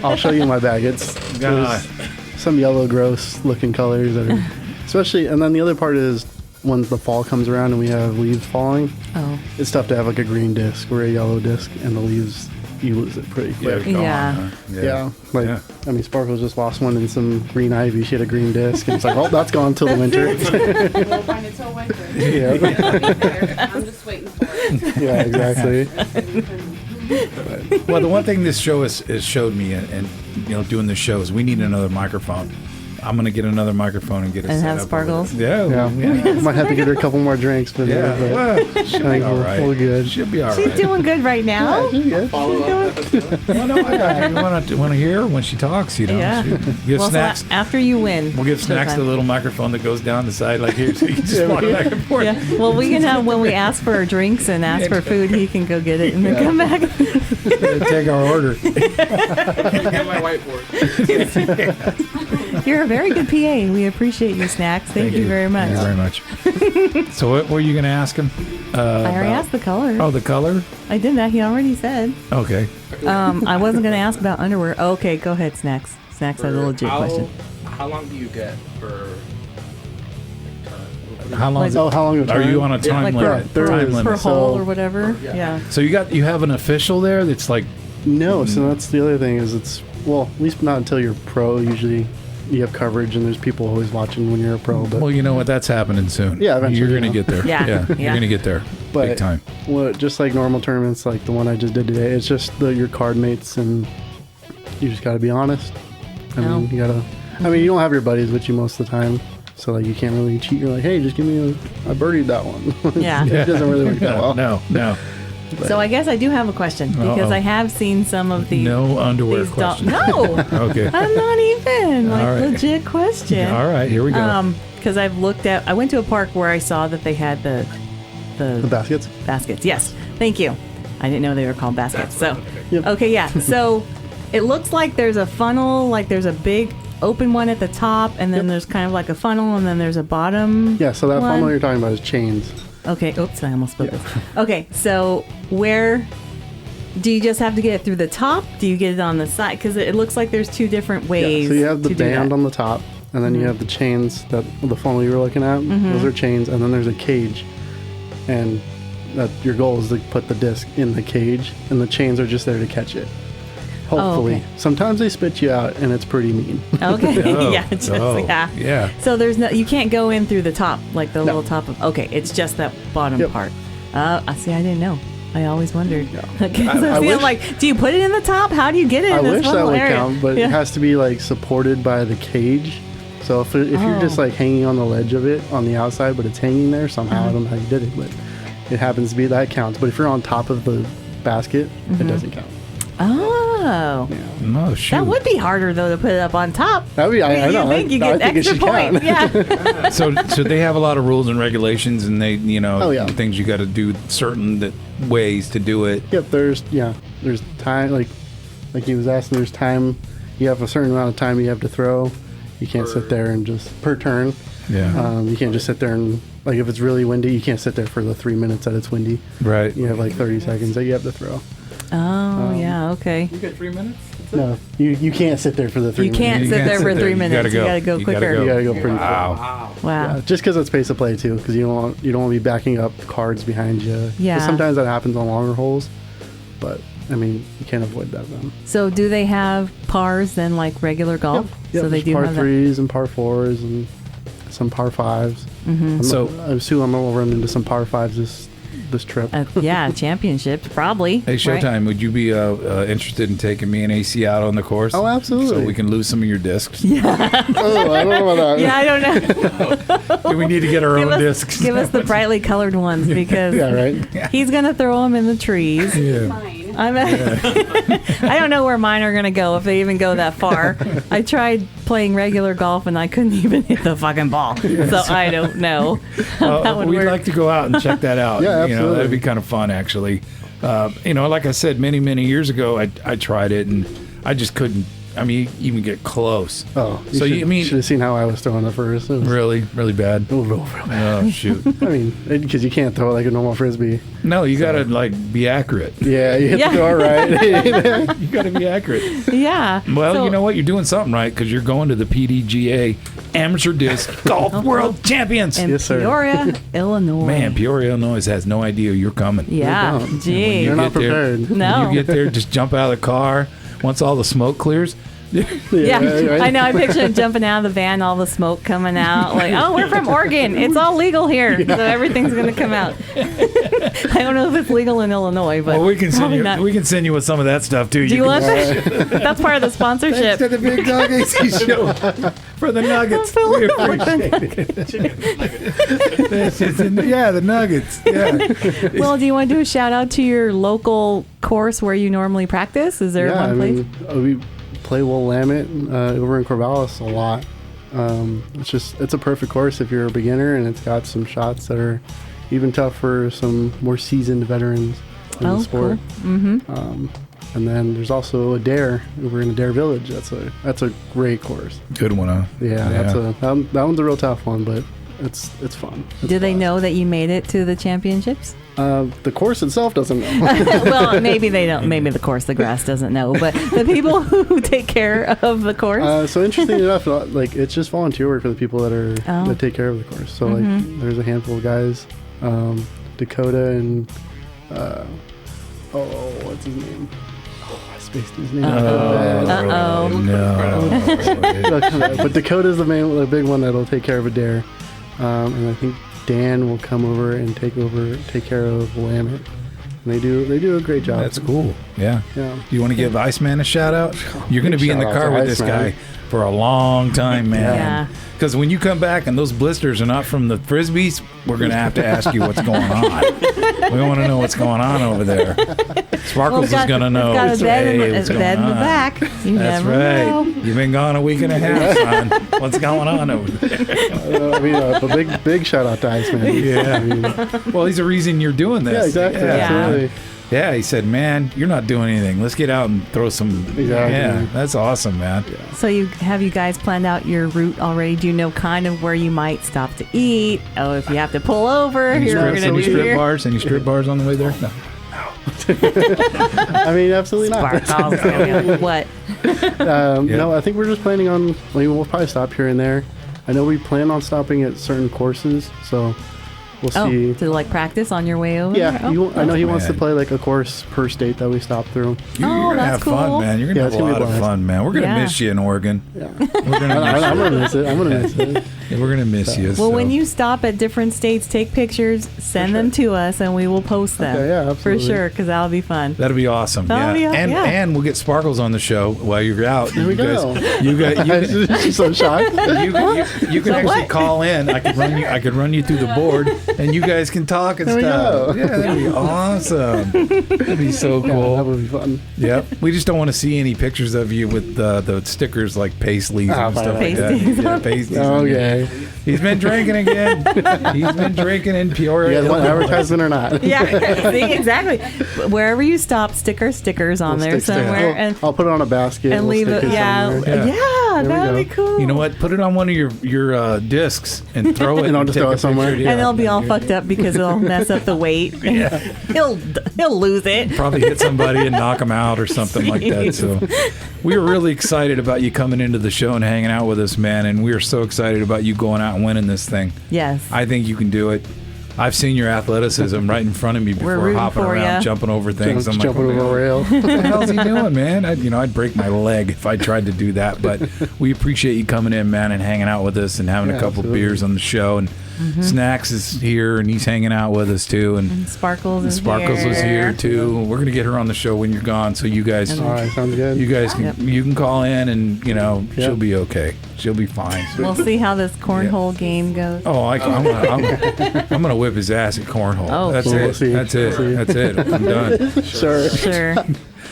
Speaker 3: I'll show you my bag. It's
Speaker 1: God.
Speaker 3: there's some yellow, gross looking colors that are, especially. And then the other part is when the fall comes around and we have leaves falling.
Speaker 2: Oh.
Speaker 3: It's tough to have like a green disc or a yellow disc, and the leaves you lose it pretty quick.
Speaker 1: Gone,
Speaker 2: Yeah.
Speaker 1: huh?
Speaker 3: Yeah, like
Speaker 1: Yeah.
Speaker 3: I mean, Sparkles just lost one in some green ivy. She had a green disc, and it's like, oh, that's gone till the winter.
Speaker 4: We'll find it till winter.
Speaker 3: yeah,
Speaker 4: I'm just waiting for it.
Speaker 3: yeah, exactly.
Speaker 1: Well, the one thing this show has showed me, and you know, doing this show is we need another microphone. I'm gonna get another microphone and get it
Speaker 2: And
Speaker 1: set
Speaker 2: have
Speaker 1: up
Speaker 2: Sparkles?
Speaker 1: over there.
Speaker 3: Yeah,
Speaker 1: Yeah.
Speaker 3: might have to get her a couple more drinks, but
Speaker 1: Yeah.
Speaker 3: but
Speaker 1: Well, she'll
Speaker 3: I
Speaker 1: be
Speaker 3: think
Speaker 1: all right.
Speaker 3: we're good.
Speaker 1: She'll be all
Speaker 2: She's
Speaker 1: right.
Speaker 2: doing good right now.
Speaker 3: Yeah.
Speaker 5: Follow up episode.
Speaker 1: Well, no, I want to hear her when she talks. You know,
Speaker 2: Yeah.
Speaker 1: Give
Speaker 2: Well, so
Speaker 1: snacks.
Speaker 2: after you win.
Speaker 1: We'll give snacks
Speaker 2: Showtime.
Speaker 1: the little microphone that goes down the side like here, so you can just walk back and forth.
Speaker 2: Yeah. Well, we can have when we ask for drinks and ask for food, he can go get it and then come back.
Speaker 1: Take our order.
Speaker 5: Get my whiteboard.
Speaker 2: You're a very good PA. We appreciate you, Snacks. Thank you very much.
Speaker 1: Thank you very much. So what were you going to ask him?
Speaker 2: I already asked the color.
Speaker 1: Oh, the color?
Speaker 2: I did that. He already said.
Speaker 1: Okay.
Speaker 2: I wasn't going to ask about underwear. Okay, go ahead, Snacks. Snacks has a legit question.
Speaker 5: How long do you get for
Speaker 1: How long?
Speaker 2: Like-
Speaker 3: Oh, how long ago?
Speaker 1: Are you on a time
Speaker 2: Like
Speaker 1: limit?
Speaker 3: there
Speaker 1: Time
Speaker 3: is-
Speaker 2: Per
Speaker 1: limit.
Speaker 2: hole
Speaker 3: So-
Speaker 2: or whatever.
Speaker 5: Yeah.
Speaker 2: Yeah.
Speaker 1: So you have an official there that's like,
Speaker 3: No, so that's the other thing is it's well, at least not until you're pro. Usually, you have coverage and there's people always watching when you're a pro. But
Speaker 1: well, you know what? That's happening soon.
Speaker 3: Yeah, eventually,
Speaker 1: You're going
Speaker 3: you
Speaker 1: to
Speaker 3: know.
Speaker 1: get there.
Speaker 2: Yeah,
Speaker 1: You're
Speaker 2: yeah.
Speaker 1: going to get there.
Speaker 3: But
Speaker 1: Big time.
Speaker 3: Well, just like normal tournaments, like the one I just did today, it's just your card mates, and you just got to be honest. I
Speaker 2: No.
Speaker 3: mean, you gotta. I mean, you don't have your buddies with you most of the time, so like you can't really cheat. You're like, hey, just give me I birdied that one.
Speaker 2: Yeah.
Speaker 3: It doesn't really work that well.
Speaker 1: No.
Speaker 2: So I guess I do have a question because
Speaker 1: Uh-oh.
Speaker 2: I have seen some of the
Speaker 1: No underwear
Speaker 2: these
Speaker 1: question.
Speaker 2: No,
Speaker 1: Okay.
Speaker 2: I'm not even like
Speaker 1: All right.
Speaker 2: legit question.
Speaker 1: All right, here we go.
Speaker 2: Because I've looked at. I went to a park where I saw that they had the
Speaker 3: The baskets.
Speaker 2: baskets. Yes, thank you. I didn't know they were called baskets. So,
Speaker 3: Yep.
Speaker 2: okay, yeah. So it looks like there's a funnel, like there's a big open one at the top, and then
Speaker 3: Yep.
Speaker 2: there's kind of like a funnel, and then there's a bottom.
Speaker 3: Yeah. So that
Speaker 2: one.
Speaker 3: funnel you're talking about is chains.
Speaker 2: Okay. Oops, I almost spilled this. Okay, so where do you just have to get it through the top? Do you get it on the side? Because it looks like there's two different ways.
Speaker 3: Yeah. So you have the
Speaker 2: to do
Speaker 3: band
Speaker 2: that.
Speaker 3: on the top, and then you have the chains that the funnel you were looking at. Those are chains, and then there's a cage, and that your goal is to put the disc in the cage, and the chains are just there to catch it. Hopefully,
Speaker 2: okay.
Speaker 3: sometimes they spit you out, and it's pretty mean.
Speaker 2: Okay.
Speaker 1: Oh,
Speaker 2: yeah. Just,
Speaker 1: oh,
Speaker 2: yeah.
Speaker 1: yeah.
Speaker 2: So there's no. You can't go in through the top, like the
Speaker 3: No.
Speaker 2: little top of. Okay, it's just that bottom
Speaker 3: Yep.
Speaker 2: part. I see. I didn't know. I always wondered. Okay,
Speaker 3: I
Speaker 2: so see, I'm
Speaker 3: wish-
Speaker 2: like, do you put it in the top? How do you get it
Speaker 3: I
Speaker 2: in this
Speaker 3: wish that
Speaker 2: funnel
Speaker 3: would
Speaker 2: area?
Speaker 3: count, but
Speaker 2: Yeah.
Speaker 3: it has to be like supported by the cage. So if you're just
Speaker 2: Oh.
Speaker 3: like hanging on the ledge of it on the outside, but it's hanging there somehow, I don't know how you did it, but it happens to be that counts. But if you're on top of the basket, it doesn't count.
Speaker 2: Ah, Oh.
Speaker 1: No, shoot.
Speaker 2: That would be harder though to put it up on top.
Speaker 3: That would be, I know.
Speaker 2: You think you
Speaker 3: I
Speaker 2: get
Speaker 3: think it
Speaker 2: extra
Speaker 3: should count.
Speaker 2: points? Yeah.
Speaker 1: So they have a lot of rules and regulations, and they,
Speaker 3: Oh, yeah.
Speaker 1: things you got to do certain ways to do it.
Speaker 3: Yep, there's time, like he was asking, there's time, you have a certain amount of time you have to throw. You can't sit there and just, per turn.
Speaker 1: Yeah.
Speaker 3: You can't just sit there and, like, if it's really windy, you can't sit there for the 3 minutes that it's windy.
Speaker 1: Right.
Speaker 3: You have like 30 seconds that you have to throw.
Speaker 2: Oh, yeah, okay.
Speaker 5: You get 3 minutes?
Speaker 3: No, you can't sit there for the 3
Speaker 2: You
Speaker 3: minutes.
Speaker 2: can't
Speaker 1: You
Speaker 2: sit
Speaker 1: can't
Speaker 2: there
Speaker 1: sit
Speaker 2: for
Speaker 1: there.
Speaker 2: 3
Speaker 1: You
Speaker 2: minutes.
Speaker 1: gotta
Speaker 2: You
Speaker 1: go.
Speaker 2: gotta go
Speaker 1: You
Speaker 2: quicker.
Speaker 1: gotta
Speaker 3: You gotta go pretty quick.
Speaker 1: Wow.
Speaker 2: Wow.
Speaker 3: Yeah, just because it's pace of play too, because you don't want to be backing up cards behind you. 'Cause
Speaker 2: Yeah.
Speaker 3: sometimes that happens on longer holes, but I mean you can't avoid that then.
Speaker 2: So do they have pars then like regular golf?
Speaker 3: Yep,
Speaker 2: So they
Speaker 3: there's
Speaker 2: do
Speaker 3: par
Speaker 2: have that.
Speaker 3: threes and par fours and some par fives.
Speaker 1: So-
Speaker 3: I assume I'm gonna run into some par fives this trip.
Speaker 2: Yeah, championships probably.
Speaker 1: Hey,
Speaker 2: right?
Speaker 1: Showtime, would you be interested in taking me and AC out on the course?
Speaker 3: Oh, absolutely.
Speaker 1: So we can lose some of your discs.
Speaker 3: Oh, I don't know about that.
Speaker 2: Yeah, I don't know.
Speaker 1: We need to get our
Speaker 2: give,
Speaker 1: own
Speaker 2: us,
Speaker 1: discs.
Speaker 2: give us the brightly colored ones because
Speaker 3: Yeah, right.
Speaker 2: he's gonna throw them in the trees.
Speaker 1: Yeah.
Speaker 4: Mine.
Speaker 2: I don't know where mine are gonna go if they even go that far. I tried playing regular golf and I couldn't even hit the fucking ball, so I don't know. how that would
Speaker 1: We'd
Speaker 2: work.
Speaker 1: like to go out and check that out.
Speaker 3: Yeah,
Speaker 1: You know, that'd
Speaker 3: absolutely.
Speaker 1: be kind of fun, actually. Like I said, many years ago, I tried it and I just couldn't. I mean, even get close.
Speaker 3: Oh,
Speaker 1: So you mean-
Speaker 3: should have seen how I was throwing it first. It was
Speaker 1: Really bad.
Speaker 3: real bad.
Speaker 1: Oh shoot!
Speaker 3: I mean, because you can't throw it like a normal frisbee.
Speaker 1: No, you gotta be accurate.
Speaker 3: Yeah, you hit
Speaker 2: Yeah.
Speaker 3: the door right.
Speaker 1: You gotta be accurate.
Speaker 2: Yeah.
Speaker 1: Well,
Speaker 2: So-
Speaker 1: you know what? You're doing something right because you're going to the PDGA Amateur Disc Golf World Champions.
Speaker 2: in
Speaker 3: Yes, sir.
Speaker 2: Peoria, Illinois.
Speaker 1: Man, Peoria, Illinois has no idea you're coming.
Speaker 2: Yeah.
Speaker 3: don't.
Speaker 2: Gee.
Speaker 3: You're not
Speaker 1: get there-
Speaker 3: prepared.
Speaker 2: No.
Speaker 1: When you get there, just jump out of the car. Once all the smoke clears,
Speaker 2: Yeah,
Speaker 3: right.
Speaker 2: I know. I picture him jumping out of the van, all the smoke coming out. Like, oh, we're from Oregon. It's all legal here, so everything's going to come out. I don't know if it's legal in Illinois, but
Speaker 1: well, we can send
Speaker 2: probably
Speaker 1: you.
Speaker 2: not.
Speaker 1: We can send you with some of that stuff too.
Speaker 2: Do you
Speaker 1: can-
Speaker 2: want that? That's part of the sponsorship.
Speaker 1: Thanks to the Big Dog AC Show for the nuggets. We appreciate it. The nuggets. Yeah.
Speaker 2: Well, do you want to do a shout out to your local course where you normally practice? Is there
Speaker 3: Yeah,
Speaker 2: one place?
Speaker 3: we play Willamette over in Corvallis a lot. It's a perfect course if you're a beginner, and it's got some shots that are even tough for some more seasoned veterans in the sport.
Speaker 2: Cool. Mm-hmm.
Speaker 3: And then there's also a Dare over in Dare Village. That's a great course.
Speaker 1: Good one, huh?
Speaker 3: Yeah, that one's a real tough one, but it's fun. It's
Speaker 2: Do they
Speaker 3: fun.
Speaker 2: know that you made it to the championships?
Speaker 3: The course itself doesn't know.
Speaker 2: Well, maybe they don't. Maybe the course, the grass doesn't know, but the people who take care of the course.
Speaker 3: So interesting enough, like it's just volunteer work for the people that take care of the course. So like, there's a handful of guys, Dakota and what's his name? Oh, I spaced his name.
Speaker 2: Uh-oh.
Speaker 1: No.
Speaker 3: But Dakota's the big one that'll take care of a Dare, and I think Dan will come over and take care of Willamette. And they do a great job.
Speaker 1: That's cool. Yeah.
Speaker 3: Yeah.
Speaker 1: You want to give Iceman a shout out? You're going to be in the
Speaker 3: Shout out
Speaker 1: car
Speaker 3: to
Speaker 1: with this
Speaker 3: Iceman.
Speaker 1: guy for a long time, man.
Speaker 2: Yeah.
Speaker 1: Because when you come back and those blisters are not from the frisbees, we're going to have to ask you what's going on. We want to know what's going on over there. Sparkles is going to know.
Speaker 2: It's got a bed,
Speaker 1: Hey,
Speaker 2: in,
Speaker 1: what's
Speaker 2: the, bed in
Speaker 1: going
Speaker 2: the
Speaker 1: on?
Speaker 2: back. You
Speaker 1: That's
Speaker 2: never
Speaker 1: right.
Speaker 2: know.
Speaker 1: You've been gone a week and a half, son. What's going on over there?
Speaker 3: A big shout out to Iceman.
Speaker 1: Yeah.
Speaker 3: I mean,
Speaker 1: Well, he's the reason you're doing this.
Speaker 3: yeah, exactly.
Speaker 1: Yeah.
Speaker 3: Absolutely.
Speaker 1: Yeah, he said, man, you're not doing anything. Let's get out and throw some.
Speaker 3: Exactly.
Speaker 1: Yeah, that's awesome, man.
Speaker 2: So have you guys planned out your route already? Do you know kind of where you might stop to eat? Oh, if you have to pull over,
Speaker 1: Any
Speaker 2: here we're
Speaker 1: strip,
Speaker 2: gonna
Speaker 1: any
Speaker 2: do
Speaker 1: strip
Speaker 2: here.
Speaker 1: bars? Any strip bars on the way there? No.
Speaker 3: I mean, absolutely not.
Speaker 2: Sparkles. What?
Speaker 1: Yeah.
Speaker 3: No, I think we're just planning on. We'll probably stop here and there. I know we plan on stopping at certain courses, so we'll
Speaker 2: Oh,
Speaker 3: see.
Speaker 2: to like practice on your way over?
Speaker 3: Yeah,
Speaker 2: Oh,
Speaker 3: I know he wants to
Speaker 1: man.
Speaker 3: play like a course per state that we stop through.
Speaker 1: You're
Speaker 2: Oh,
Speaker 1: gonna
Speaker 2: that's
Speaker 1: have
Speaker 2: cool.
Speaker 1: fun, man. You're gonna
Speaker 3: Yeah,
Speaker 1: have
Speaker 3: it's
Speaker 1: a
Speaker 3: gonna be
Speaker 1: lot
Speaker 3: a
Speaker 1: of
Speaker 3: blast.
Speaker 1: fun, man. We're gonna
Speaker 2: Yeah.
Speaker 1: miss you in Oregon.
Speaker 3: Yeah,
Speaker 1: We're gonna miss
Speaker 3: I'm gonna miss it. I'm gonna miss it.
Speaker 1: you. We're gonna miss you.
Speaker 2: Well,
Speaker 1: so.
Speaker 2: when you stop at different states, take pictures, send them to us, and we will post them.
Speaker 3: Okay, yeah,
Speaker 2: For
Speaker 3: absolutely.
Speaker 2: sure, because that'll be fun.
Speaker 1: That'll be awesome.
Speaker 2: That'll
Speaker 1: yeah.
Speaker 2: be-
Speaker 1: and
Speaker 2: yeah.
Speaker 1: and we'll get Sparkles on the show while you're out.
Speaker 3: There we go.
Speaker 1: You
Speaker 3: She's so shocked.
Speaker 1: can actually call in. I could run you through the board, and you guys can talk and
Speaker 3: There we
Speaker 1: stuff.
Speaker 3: go.
Speaker 1: Yeah, that'd be awesome. That'd be so
Speaker 3: Yeah,
Speaker 1: cool.
Speaker 3: that would be fun.
Speaker 1: Yep. We just don't want to see any pictures of you with the stickers like Paisleys and stuff like that.
Speaker 2: Pasties.
Speaker 1: Yeah, Pasties.
Speaker 3: Okay.
Speaker 1: He's been drinking again. He's been drinking in Peoria.
Speaker 3: You guys want
Speaker 1: Illinois.
Speaker 3: advertisement or not?
Speaker 2: Yeah, see, exactly. Wherever you stop, stickers on
Speaker 3: We'll
Speaker 2: there
Speaker 3: stick
Speaker 2: somewhere,
Speaker 3: stickers.
Speaker 2: and
Speaker 3: I'll put it on a basket
Speaker 2: and
Speaker 3: we'll
Speaker 2: leave
Speaker 3: stick
Speaker 2: it. Yeah,
Speaker 3: somewhere.
Speaker 1: Yeah.
Speaker 3: we
Speaker 2: that would be
Speaker 3: go.
Speaker 2: cool.
Speaker 1: You know what? Put it on one of your discs and throw it.
Speaker 3: And I'll just
Speaker 1: take
Speaker 3: throw
Speaker 1: a
Speaker 3: it somewhere.
Speaker 1: picture.
Speaker 2: And they'll be all fucked up because it'll mess up the weight. he'll lose it.
Speaker 1: Probably hit somebody and knock them out or something like that. So we were really excited about you coming into the show and hanging out with us, man. And we are so excited about you going out and winning this thing.
Speaker 2: Yes.
Speaker 1: I think you can do it. I've seen your athleticism right in front of me
Speaker 2: We're
Speaker 1: before,
Speaker 2: rooting
Speaker 1: hopping
Speaker 2: for
Speaker 1: around,
Speaker 2: ya.
Speaker 1: jumping over things. I'm like,
Speaker 3: Jumping over a rail.
Speaker 1: what the hell's he doing, man? I'd break my leg if I tried to do that. But we appreciate you coming in, man, and hanging out with us and having a
Speaker 3: Yeah,
Speaker 1: couple
Speaker 3: absolutely.
Speaker 1: beers on the show. And Snacks is here, and he's hanging out with us too. And
Speaker 2: Sparkles is
Speaker 1: Sparkles
Speaker 2: here.
Speaker 1: was here too. We're gonna get her on the show when you're gone, so you guys,
Speaker 3: All right, sounds good.
Speaker 1: you guys can
Speaker 2: Yep.
Speaker 1: you can call in, and
Speaker 3: Yeah.
Speaker 1: she'll be okay. She'll be fine.
Speaker 2: We'll see how this cornhole game goes.
Speaker 1: Oh, I'm gonna whip his ass at cornhole.
Speaker 2: Oh.
Speaker 1: That's
Speaker 3: We'll
Speaker 1: it.
Speaker 3: see.
Speaker 1: That's it.
Speaker 3: See.
Speaker 1: That's it. I'm done.
Speaker 3: Sure.
Speaker 2: Sure.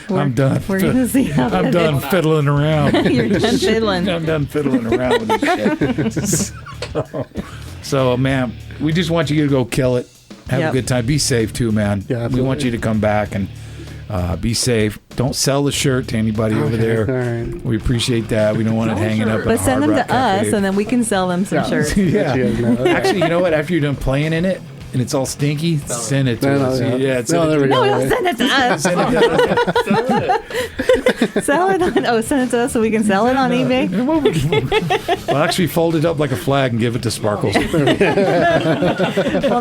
Speaker 1: I'm done.
Speaker 2: We're gonna see how
Speaker 1: I'm
Speaker 2: that
Speaker 1: done fiddling around.
Speaker 2: is. You're done fiddling.
Speaker 1: I'm done fiddling around with this shit. So, man, we just want you to go kill it. Have
Speaker 2: Yep.
Speaker 1: a good time. Be safe too, man.
Speaker 3: Yeah,
Speaker 1: we
Speaker 3: absolutely.
Speaker 1: want you to come back and be safe. Don't sell the shirt to anybody over
Speaker 3: Okay,
Speaker 1: there.
Speaker 3: all right.
Speaker 1: We appreciate that. We don't want it hanging up.
Speaker 2: But send them to us, and then we can sell them some
Speaker 3: Yeah.
Speaker 2: shirts.
Speaker 1: Yeah.
Speaker 3: You guys know.
Speaker 1: Actually, you know what? After you're done playing in it and it's all stinky, send it to
Speaker 3: No,
Speaker 1: us.
Speaker 3: no,
Speaker 1: Yeah,
Speaker 3: no,
Speaker 1: send it
Speaker 3: there
Speaker 1: to
Speaker 3: we
Speaker 2: No,
Speaker 3: go.
Speaker 2: he'll send it to us.
Speaker 1: Send it to us.
Speaker 2: Sell it on. Oh, send it to us so we can sell it on eBay.
Speaker 1: Well, actually, fold it up like a flag and give it to Sparkles.
Speaker 2: Well,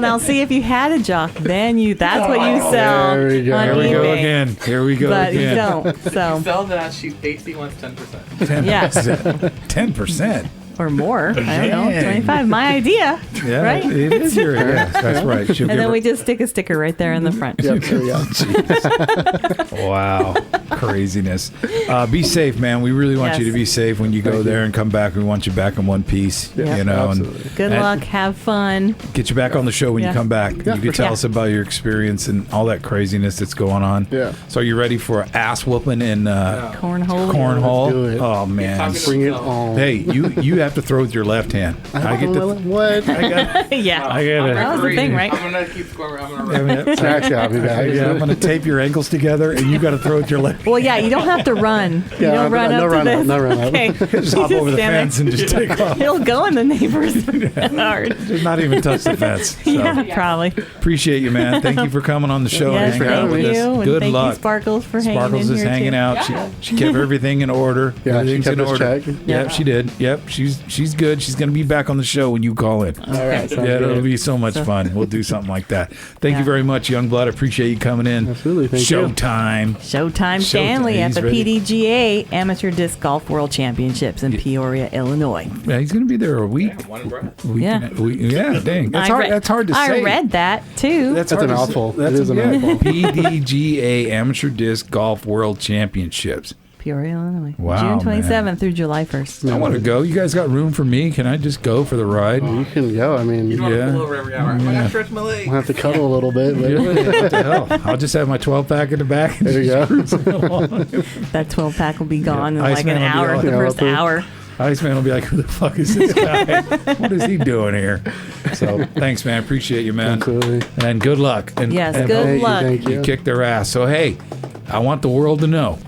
Speaker 2: now see if you had a jock, then that's what you sell
Speaker 3: There we go.
Speaker 2: on
Speaker 1: Here we go
Speaker 2: eBay.
Speaker 1: again. Here we go
Speaker 2: But you
Speaker 1: again.
Speaker 2: don't. So
Speaker 5: Sell that. She's Pasty wants 10%.
Speaker 1: 10%. 10%.
Speaker 2: or more. I don't know.
Speaker 1: Dang.
Speaker 2: 25. My idea.
Speaker 1: Yeah,
Speaker 2: Right?
Speaker 1: it is your yes, that's right. She'll
Speaker 2: And
Speaker 1: give
Speaker 2: then
Speaker 1: her-
Speaker 2: we just stick a sticker right there in the front.
Speaker 3: Yep, there we go.
Speaker 1: Jeez. Wow, craziness. Be safe, man. We really want you to
Speaker 2: Yes.
Speaker 1: be safe when you go there and come back. We want you back in one piece,
Speaker 2: Yeah.
Speaker 1: you know,
Speaker 3: Absolutely.
Speaker 2: Good
Speaker 1: and
Speaker 2: luck. Have fun.
Speaker 1: get you back on the show when
Speaker 2: Yeah.
Speaker 1: you come back.
Speaker 3: Yeah,
Speaker 1: you can
Speaker 3: for
Speaker 1: tell
Speaker 2: sure.
Speaker 1: us about your experience and all that craziness that's going on.
Speaker 3: Yeah.
Speaker 1: So, are you ready for an ass whooping in
Speaker 2: Cornhole.
Speaker 1: cornhole?
Speaker 3: Let's do it.
Speaker 1: Oh man.
Speaker 5: Talking
Speaker 3: Bring it on.
Speaker 1: Hey, you have to throw with your left hand. I get to.
Speaker 3: What?
Speaker 1: I got.
Speaker 2: Yeah.
Speaker 1: I got
Speaker 2: That was the thing, right?
Speaker 5: I'm gonna keep scoring. I'm gonna run.
Speaker 3: Snacks, yeah, I'll be back.
Speaker 1: Yeah, I'm gonna tape your ankles together, and you got to throw with your left.
Speaker 2: Well, yeah, you don't have to run. You
Speaker 3: Yeah,
Speaker 2: don't run
Speaker 3: no
Speaker 2: up
Speaker 3: run
Speaker 2: to
Speaker 3: up,
Speaker 2: this.
Speaker 3: no run up.
Speaker 2: Okay.
Speaker 1: Just hop
Speaker 2: You
Speaker 1: over the
Speaker 2: stand there.
Speaker 1: fence and just take off.
Speaker 2: He'll go in the neighbor's yard.
Speaker 1: Just not even touch the fence. So,
Speaker 2: Yeah, probably.
Speaker 1: appreciate you, man. Thank you for coming on the show
Speaker 2: Yes,
Speaker 1: and hanging out
Speaker 2: thank
Speaker 1: with
Speaker 2: you.
Speaker 1: us.
Speaker 2: And
Speaker 1: Good
Speaker 2: thank
Speaker 1: luck.
Speaker 2: you, Sparkles, for hanging
Speaker 1: Sparkles
Speaker 2: in
Speaker 1: is
Speaker 2: here,
Speaker 1: hanging
Speaker 2: too.
Speaker 1: out. She kept everything in order.
Speaker 3: Yeah, she
Speaker 1: Everything's
Speaker 3: kept
Speaker 1: in
Speaker 3: us
Speaker 1: order.
Speaker 3: checked.
Speaker 1: Yep, she did. Yep, she's good. She's gonna be back on the show when you call in.
Speaker 3: All right, sounds
Speaker 1: Yeah, it'll
Speaker 3: good.
Speaker 1: be so much fun. We'll do something like that. Thank you
Speaker 2: Yeah.
Speaker 1: very much, Youngblood. Appreciate you coming in.
Speaker 3: Absolutely, thank you.
Speaker 1: Showtime.
Speaker 2: Showtime Stanley at
Speaker 1: He's
Speaker 2: the
Speaker 1: ready.
Speaker 2: PDGA Amateur Disc Golf World Championships in Peoria, Illinois.
Speaker 1: Yeah, he's gonna be there a week.
Speaker 5: One breath.
Speaker 2: Yeah.
Speaker 1: Yeah, dang. That's hard. That's hard to say.
Speaker 2: I read that too.
Speaker 1: That's
Speaker 3: That's
Speaker 1: hard
Speaker 3: a
Speaker 1: to
Speaker 3: mouthful.
Speaker 1: Say. That's
Speaker 3: It is a mouthful.
Speaker 1: PDGA Amateur Disc Golf World Championships.
Speaker 2: Peoria, Illinois.
Speaker 1: Wow,
Speaker 2: June 27th through July 1st.
Speaker 1: I want to go. You guys got room for me? Can I just go for the ride?
Speaker 3: You can go. I mean,
Speaker 5: You don't
Speaker 3: you
Speaker 1: Yeah.
Speaker 5: want to pull over every hour. I gotta stretch my legs.
Speaker 3: have to cuddle a little bit. But
Speaker 1: What the hell? I'll just have my 12 pack in the back.
Speaker 3: there you go.
Speaker 2: That 12 pack will be gone in
Speaker 1: Ice
Speaker 2: like
Speaker 1: Man
Speaker 2: an
Speaker 1: will be
Speaker 2: hour,
Speaker 1: on.
Speaker 2: the
Speaker 3: Yeah,
Speaker 2: first
Speaker 3: I'll put-
Speaker 2: hour.
Speaker 1: Iceman will be like, who the fuck is this guy? What is he doing here? So thanks, man. Appreciate you, man.
Speaker 3: Absolutely.
Speaker 1: And good luck. And,
Speaker 2: Yes,
Speaker 1: and
Speaker 2: good
Speaker 3: Thank you,
Speaker 2: luck.
Speaker 3: thank
Speaker 1: You
Speaker 3: you.
Speaker 1: kicked their ass. So, hey, I want the world to know.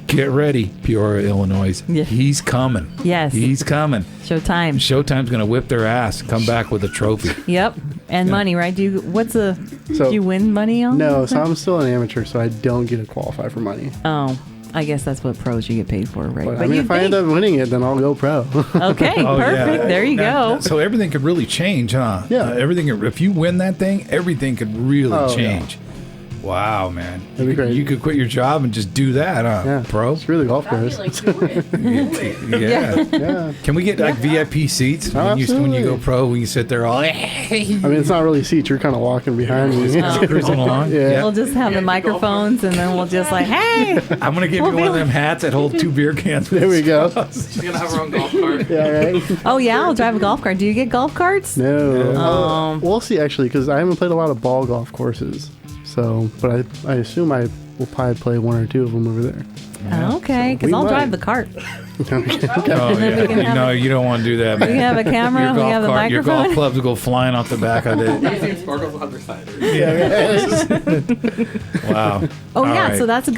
Speaker 1: Get ready, Peoria, Illinois.
Speaker 2: Yeah.
Speaker 1: He's coming.
Speaker 2: Yes.
Speaker 1: He's coming.
Speaker 2: Showtime.
Speaker 1: Showtime's going to whip their ass and come back with a trophy.
Speaker 2: Yep. And money, right? Do you win money on?
Speaker 3: No, so
Speaker 2: that?
Speaker 3: I'm still an amateur, so I don't get to qualify for money.
Speaker 2: Oh, I guess that's what pros you get paid for, right?
Speaker 3: But I mean, if I end up winning it, then I'll go pro.
Speaker 2: Okay,
Speaker 1: Oh, yeah.
Speaker 2: perfect. There you go.
Speaker 1: So everything could really change, huh?
Speaker 3: Yeah.
Speaker 1: Everything. If you win that thing, everything could really
Speaker 3: Oh, yeah.
Speaker 1: change. Wow, man.
Speaker 3: That'd be great.
Speaker 1: You could quit your job and just do that, huh,
Speaker 3: Yeah,
Speaker 1: bro?
Speaker 3: It's really golf
Speaker 4: I
Speaker 3: course.
Speaker 4: feel like do it.
Speaker 1: Yeah.
Speaker 3: Yeah.
Speaker 1: Can we get like VIP seats
Speaker 3: Oh,
Speaker 1: when you go
Speaker 3: absolutely.
Speaker 1: pro? When you sit there all
Speaker 3: I mean, it's not really seats. You're kind of walking behind me.
Speaker 1: cruising along?
Speaker 3: Yeah.
Speaker 2: We'll just have the microphones, and then we'll just like, hey.
Speaker 1: I'm gonna give
Speaker 2: We'll
Speaker 1: you
Speaker 2: be
Speaker 1: one of them
Speaker 2: like-
Speaker 1: hats that hold 2 beer cans.
Speaker 3: There we go.
Speaker 5: She's gonna have her own golf cart. cart.
Speaker 3: Yeah, right.
Speaker 2: Oh yeah, I'll drive a golf cart. Do you get golf carts?
Speaker 3: No. We'll see, actually, because I haven't played a lot of ball golf courses. So, but I assume I will probably play one or two of them over there.
Speaker 2: Okay, because
Speaker 3: we
Speaker 2: I'll
Speaker 3: might.
Speaker 2: drive the cart.
Speaker 1: Oh,
Speaker 2: then we can
Speaker 1: yeah.
Speaker 2: have
Speaker 1: No, you don't want to do that,
Speaker 2: We
Speaker 1: man.
Speaker 2: have a camera.
Speaker 1: Your
Speaker 2: We have the
Speaker 1: golf cart, your golf
Speaker 2: microphone.
Speaker 1: clubs will go flying off the back of it.
Speaker 5: You see Sparkles on the side.
Speaker 1: Wow.
Speaker 2: Oh
Speaker 1: All
Speaker 2: yeah,
Speaker 1: right.
Speaker 2: so that's a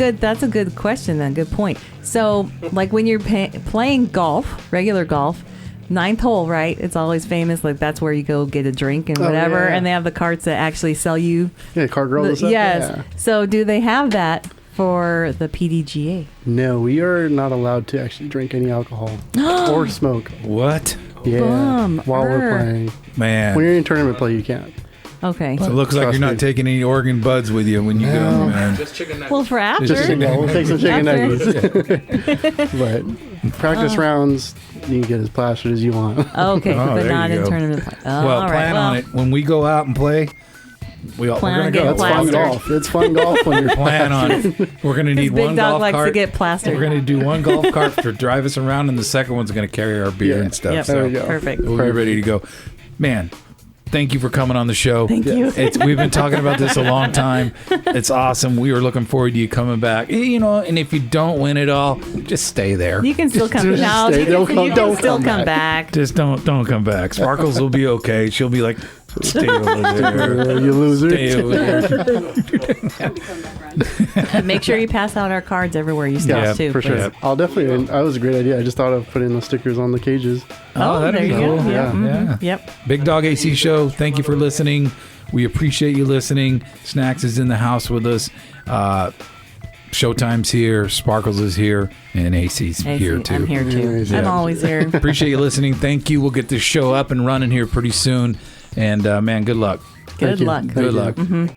Speaker 2: good question then. Good point. So like when you're playing golf, regular golf, ninth hole, right? It's always famous. Like that's where you go get a drink and
Speaker 3: Oh,
Speaker 2: whatever,
Speaker 3: yeah.
Speaker 2: and they have the carts that actually sell you.
Speaker 3: Yeah, car girls and stuff.
Speaker 2: Yes.
Speaker 3: Yeah.
Speaker 2: So do they have that for the PDGA?
Speaker 3: No, we are not allowed to actually drink any alcohol or smoke.
Speaker 1: What?
Speaker 3: Yeah, while we're playing.
Speaker 1: Man.
Speaker 3: When you're in tournament play, you can't.
Speaker 2: Okay.
Speaker 1: So it looks like
Speaker 3: Trust
Speaker 1: you're not
Speaker 3: me.
Speaker 1: taking any Oregon buds with you when you go, man.
Speaker 5: Just chicken nuggets.
Speaker 2: Well, for after.
Speaker 1: Just chicken
Speaker 3: Yeah, we'll take some chicken
Speaker 2: After.
Speaker 3: nuggets. But practice rounds, you can get as plastered as you want.
Speaker 2: Okay,
Speaker 1: Oh,
Speaker 2: but
Speaker 1: there
Speaker 2: not
Speaker 1: you
Speaker 2: in
Speaker 1: go.
Speaker 2: tournament play. Oh,
Speaker 1: Well,
Speaker 2: all right.
Speaker 1: plan on it. When we go out and play, we're
Speaker 2: Plan on
Speaker 1: going to go.
Speaker 2: getting
Speaker 3: That's fun
Speaker 2: plastered.
Speaker 3: golf. It's fun golf when you're
Speaker 1: Plan on it. We're going to need
Speaker 2: Big
Speaker 1: one
Speaker 2: Dog
Speaker 1: golf
Speaker 2: likes
Speaker 1: cart.
Speaker 2: to get plastered.
Speaker 1: We're going to do one golf cart to drive us around, and the second one's going to carry our beer
Speaker 3: Yeah.
Speaker 1: and stuff.
Speaker 2: Yep.
Speaker 1: So
Speaker 3: There we go.
Speaker 2: Perfect.
Speaker 1: we'll be ready to go. Man, thank you for coming on the show.
Speaker 2: Thank you.
Speaker 1: We've been talking about this a long time. It's awesome. We were looking forward to you coming back. You know, and if you don't win it all, just stay there.
Speaker 2: You can still come.
Speaker 3: Just
Speaker 2: No,
Speaker 3: stay.
Speaker 2: you
Speaker 3: Don't
Speaker 2: can,
Speaker 3: come-
Speaker 2: you can
Speaker 3: don't
Speaker 2: still
Speaker 3: come
Speaker 2: come back.
Speaker 1: Just don't come back. Sparkles will be okay. She'll be like, stay over there.
Speaker 3: you loser.
Speaker 1: Stay over there.
Speaker 2: And make sure you pass out our cards everywhere you stop
Speaker 3: Yeah,
Speaker 2: too.
Speaker 3: for sure.
Speaker 2: please.
Speaker 1: Yep.
Speaker 3: I'll definitely. That was a great idea. I just thought of putting the stickers on the cages.
Speaker 2: Oh,
Speaker 1: that'd
Speaker 2: there
Speaker 1: be
Speaker 2: you go.
Speaker 1: cool.
Speaker 2: Yeah.
Speaker 3: Yeah.
Speaker 2: mhm.
Speaker 1: Yeah.
Speaker 2: Yep.
Speaker 1: Big Dog AC Show. Thank you for listening. We appreciate you listening. Snacks is in the house with us. Showtime's here. Sparkles is here. And AC's here too.
Speaker 2: I'm here too.
Speaker 3: Yeah.
Speaker 2: I'm always here.
Speaker 1: Appreciate you listening. Thank you. We'll get this show up and running here pretty soon. And man, good luck.
Speaker 2: Good
Speaker 3: you.
Speaker 2: luck.
Speaker 3: Thank
Speaker 1: Good
Speaker 3: you.
Speaker 1: luck.